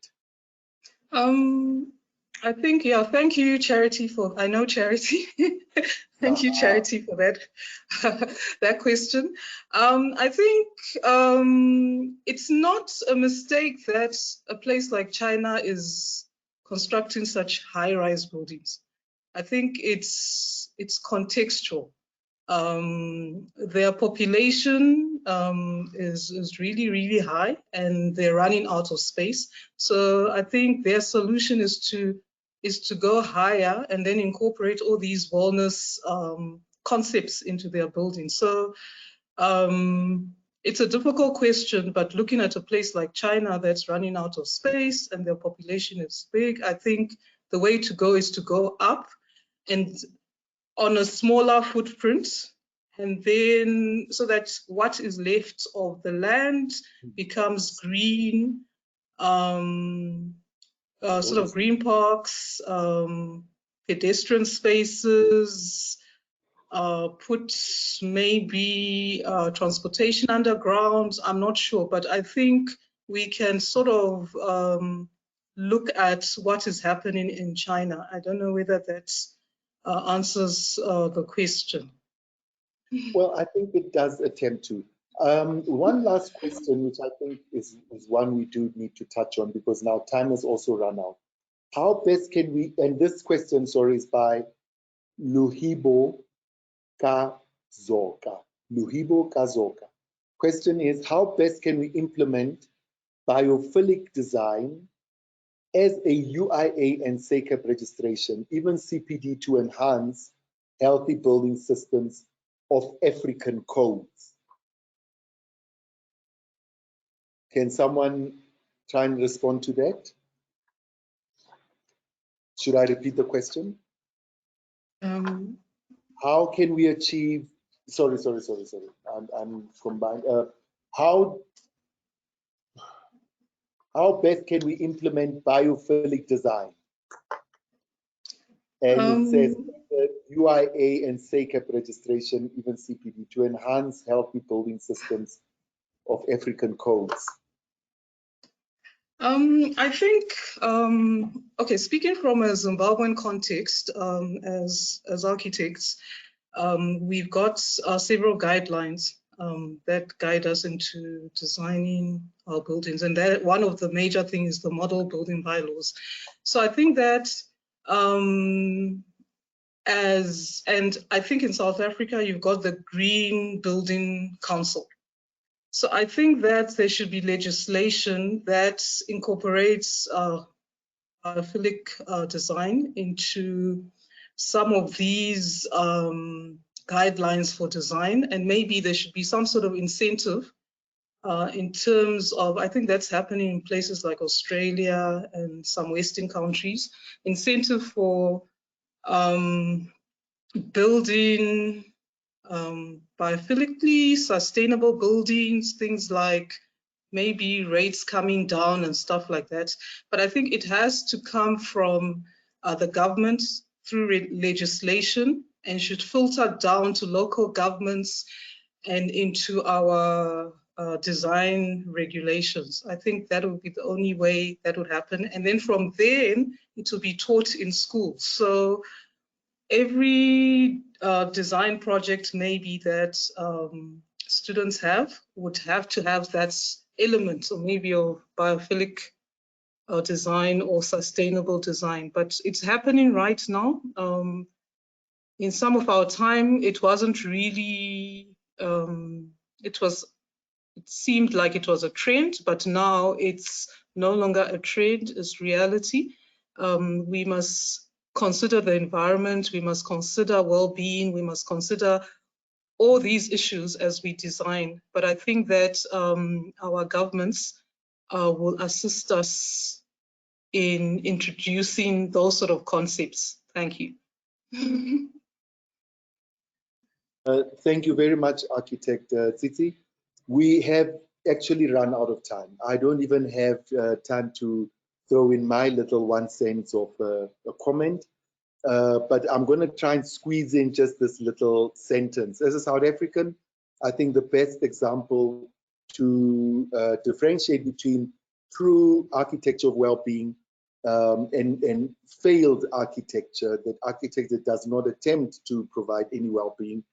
I think, yeah, thank you, Charity, for, I know Charity. Thank you, Charity, for that, that question. I think it's not a mistake that a place like China is constructing such high-rise buildings. I think it's contextual. Their population is really, really high, and they're running out of space. So I think their solution is to go higher and then incorporate all these wellness concepts into their buildings. So it's a difficult question, but looking at a place like China that's running out of space and their population is big, I think the way to go is to go up and on a smaller footprint, and then so that what is left of the land becomes green, sort of green parks, pedestrian spaces, put maybe transportation underground. I'm not sure, but I think we can sort of look at what is happening in China. I don't know whether that answers the question. Well, I think it does attempt to. One last question, which I think is one we do need to touch on, because now time has also run out. How best can we, and this question, sorry, is by Luhibo Kazoka. Luhibo Kazoka. Question is, how best can we implement biophilic design as a UIA and SAIA registration, even CPD, to enhance healthy building systems of African codes? Can someone try and respond to that? Should I repeat the question? How can we achieve, sorry. I'm combined. How best can we implement biophilic design? And it says UIA and SAIA registration, even CPD, to enhance healthy building systems of African codes. I think, okay, speaking from a Zimbabwean context, as architects, we've got several guidelines that guide us into designing our buildings, and that one of the major things is the model building bylaws. So I think that and I think in South Africa you've got the Green Building Council. So I think that there should be legislation that incorporates biophilic design into some of these guidelines for design, and maybe there should be some sort of incentive in terms of, I think that's happening in places like Australia and some Western countries, incentive for building biophilically sustainable buildings, things like maybe rates coming down and stuff like that. But I think it has to come from the government through legislation and should filter down to local governments and into our design regulations. I think that would be the only way that would happen. And then from there, it will be taught in schools. So every design project maybe that students would have to have that element, or maybe of biophilic design or sustainable design. But it's happening right now. In some of our time, it wasn't really, it seemed like it was a trend, but now it's no longer a trend, it's reality. We must consider the environment, we must consider well-being, we must consider all these issues as we design. But I think that our governments will assist us in introducing those sort of concepts. Thank you. Thank you very much, Architect Tsitsi. We have actually run out of time. I don't even have time to throw in my little 1 cent of a comment, but I'm going to try and squeeze in just this little sentence. As a South African, I think the best example to differentiate between true architecture of well-being and failed architecture, that architecture does not attempt to provide any well-being,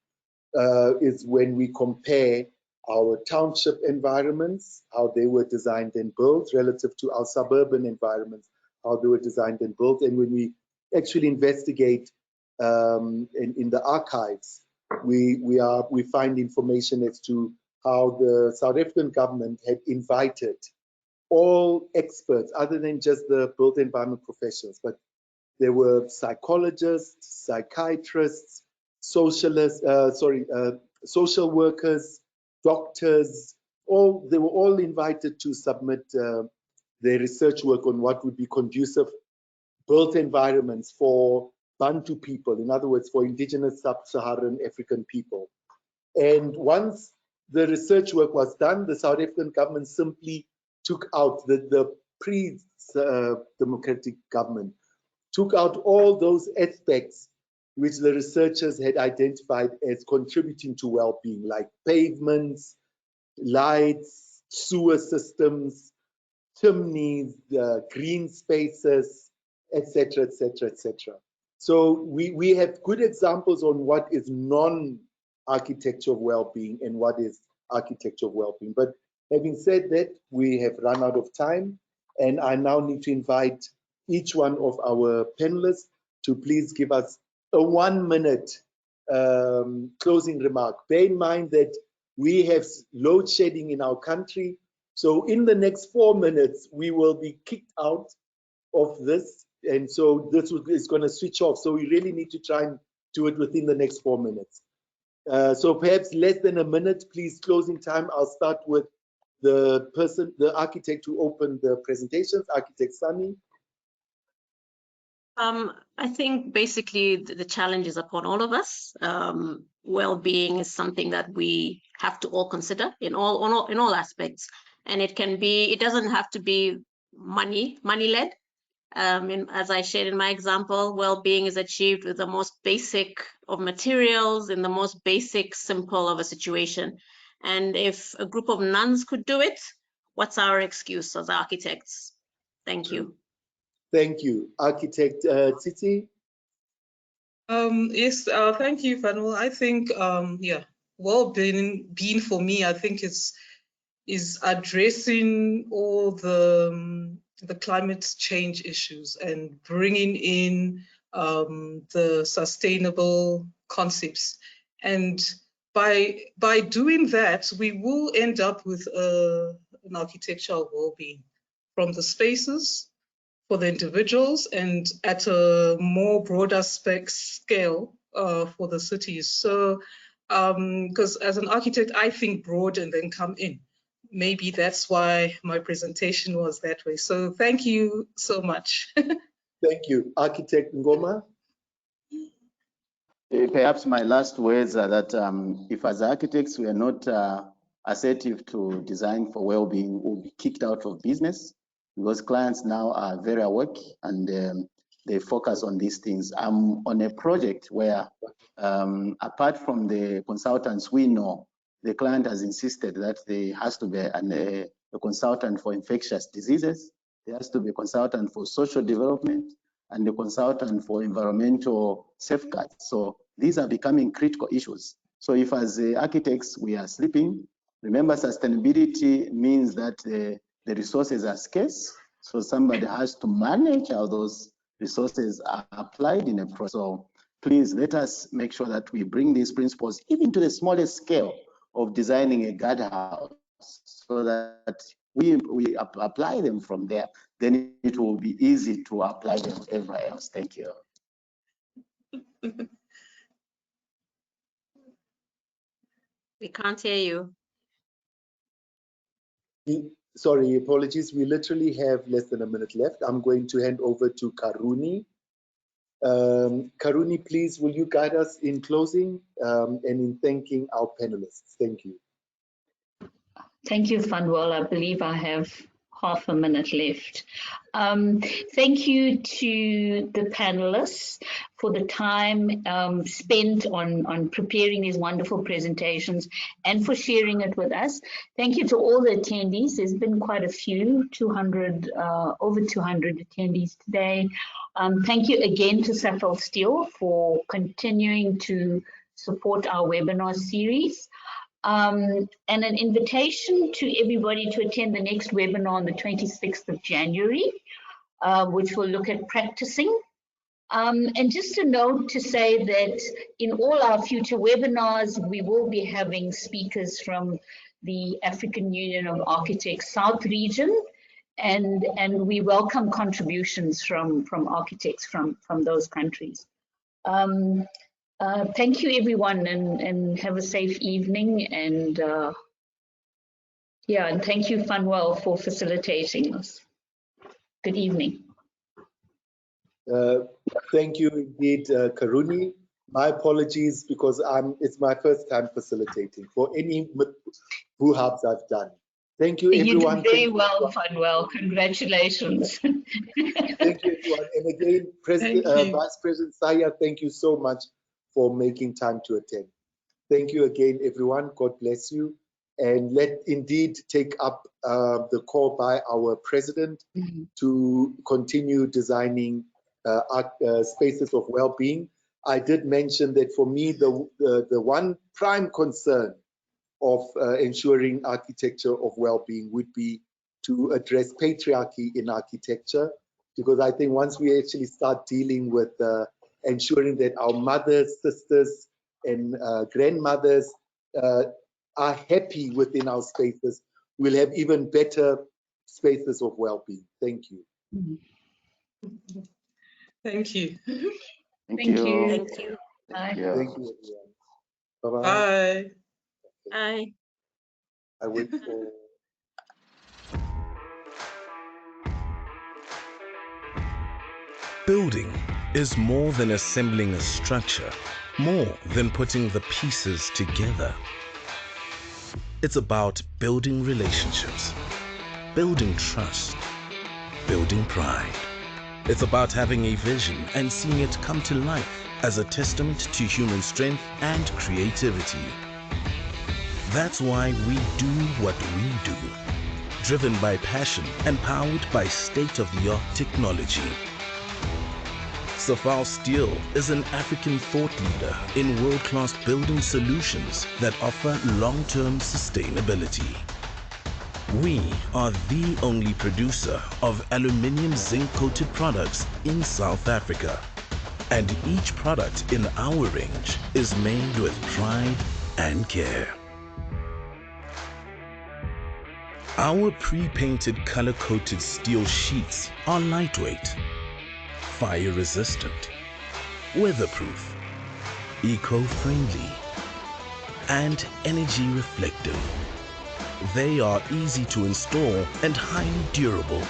is when we compare our township environments, how they were designed and built, relative to our suburban environments, how they were designed and built. And when we actually investigate in the archives, we find information as to how the South African government had invited all experts, other than just the built environment professionals, but there were psychologists, psychiatrists, social workers, doctors, they were all invited to submit their research work on what would be conducive built environments for Bantu people, in other words, for indigenous sub-Saharan African people. And once the research work was done, the South African government simply took out, the pre-democratic government took out all those aspects which the researchers had identified as contributing to well-being, like pavements, lights, sewer systems, chimneys, green spaces, etc., etc., etc. So we have good examples on what is non-architecture of well-being and what is architecture of well-being. But having said that, we have run out of time, and I now need to invite each one of our panelists to please give us a 1-minute closing remark. Bear in mind that we have load shedding in our country, so in the next 4 minutes, we will be kicked out of this, and so this is going to switch off. So we really need to try and do it within the next 4 minutes. So perhaps less than a minute, please, closing time. I'll start with the architect who opened the presentations, Architect Sunny. I think basically the challenge is upon all of us. Well-being is something that we have to all consider in all aspects, and it doesn't have to be money-led. As I shared in my example, well-being is achieved with the most basic of materials in the most basic, simple of a situation. And if a group of nuns could do it, what's our excuse as architects? Thank you. Thank you. Architect Titi? Yes, thank you, Fanuel. I think, yeah, well-being for me, I think is addressing all the climate change issues and bringing in the sustainable concepts. And by doing that, we will end up with an architectural well-being from the spaces, for the individuals, and at a more broader scale for the cities. So, because as an architect, I think broad and then come in. Maybe that's why my presentation was that way. So thank you so much. Thank you. Architect Ngoma? Perhaps my last words are that if as architects we are not assertive to design for well-being, we'll be kicked out of business, because clients now are very awake and they focus on these things. I'm on a project where apart from the consultants we know, the client has insisted that there has to be a consultant for infectious diseases, there has to be a consultant for social development, and a consultant for environmental safeguards. So these are becoming critical issues. So if as architects we are sleeping, remember sustainability means that the resources are scarce, so somebody has to manage how those resources are applied in a process. So please let us make sure that we bring these principles even to the smallest scale of designing a guardhouse, so that we apply them from there. Then it will be easy to apply them everywhere else. Thank you. We can't hear you. Sorry, apologies. We literally have less than a minute left. I'm going to hand over to Karuni. Karuni, please, will you guide us in closing and in thanking our panelists? Thank you. Thank you, Fanuel. I believe I have half a minute left. Thank you to the panelists for the time spent on preparing these wonderful presentations and for sharing it with us. Thank you to all the attendees. There's been quite a few, over 200 attendees today. Thank you again to Safel Steel for continuing to support our webinar series. And an invitation to everybody to attend the next webinar on the 26th of January, which will look at practicing. And just a note to say that in all our future webinars, we will be having speakers from the African Union of Architects South region, and we welcome contributions from architects from those countries. Thank you, everyone, and have a safe evening. And yeah, and thank you, Fanuel, for facilitating us. Good evening. Thank you indeed, Karuni. My apologies, because it's my first time facilitating for any WUHABs I've done. Thank you, You everyone. did very Thank you, well, everyone. Funwell. Congratulations. Thank you, everyone. And again, Vice President SAIA, thank you so much for making time to attend. Thank you again, everyone. God bless you. And let indeed take up the call by our president to continue designing spaces of well-being. I did mention that for me, the one prime concern of ensuring architecture of well-being would be to address patriarchy in architecture, because I think once we actually start dealing with ensuring that our mothers, sisters, and grandmothers are happy within our spaces, we'll have even better spaces of well-being. Thank you. Thank you. Thank you. Thank you. Bye. Thank you, everyone. Bye-bye. Bye. Bye. I wait for... Building is more than assembling a structure, more than putting the pieces together. It's about building relationships, building trust, building pride. It's about having a vision and seeing it come to life as a testament to human strength and creativity. That's why we do what we do, driven by passion and powered by state-of-the-art technology. Safal Steel is an African thought leader in world-class building solutions that offer long-term sustainability. We are the only producer of aluminium zinc-coated products in South Africa, and each product in our range is made with pride and care. Our pre-painted color-coated steel sheets are lightweight, fire-resistant, weatherproof, eco-friendly, and energy-reflective. They are easy to install and highly durable,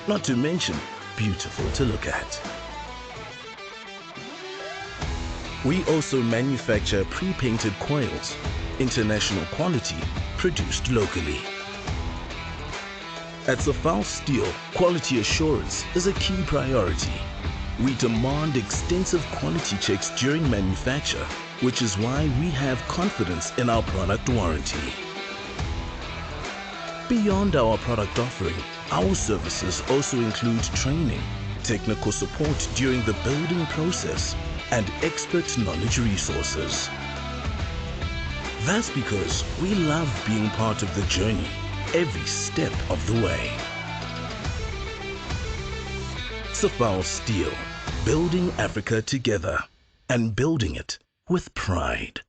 not to mention beautiful to look at. We also manufacture pre-painted coils, international quality, produced locally. At Safal Steel, quality assurance is a key priority. We demand extensive quality checks during manufacture, which is why we have confidence in our product warranty. Beyond our product offering, our services also include training, technical support during the building process, and expert knowledge resources. That's because we love being part of the journey every step of the way. Safal Steel, building Africa together and building it with pride.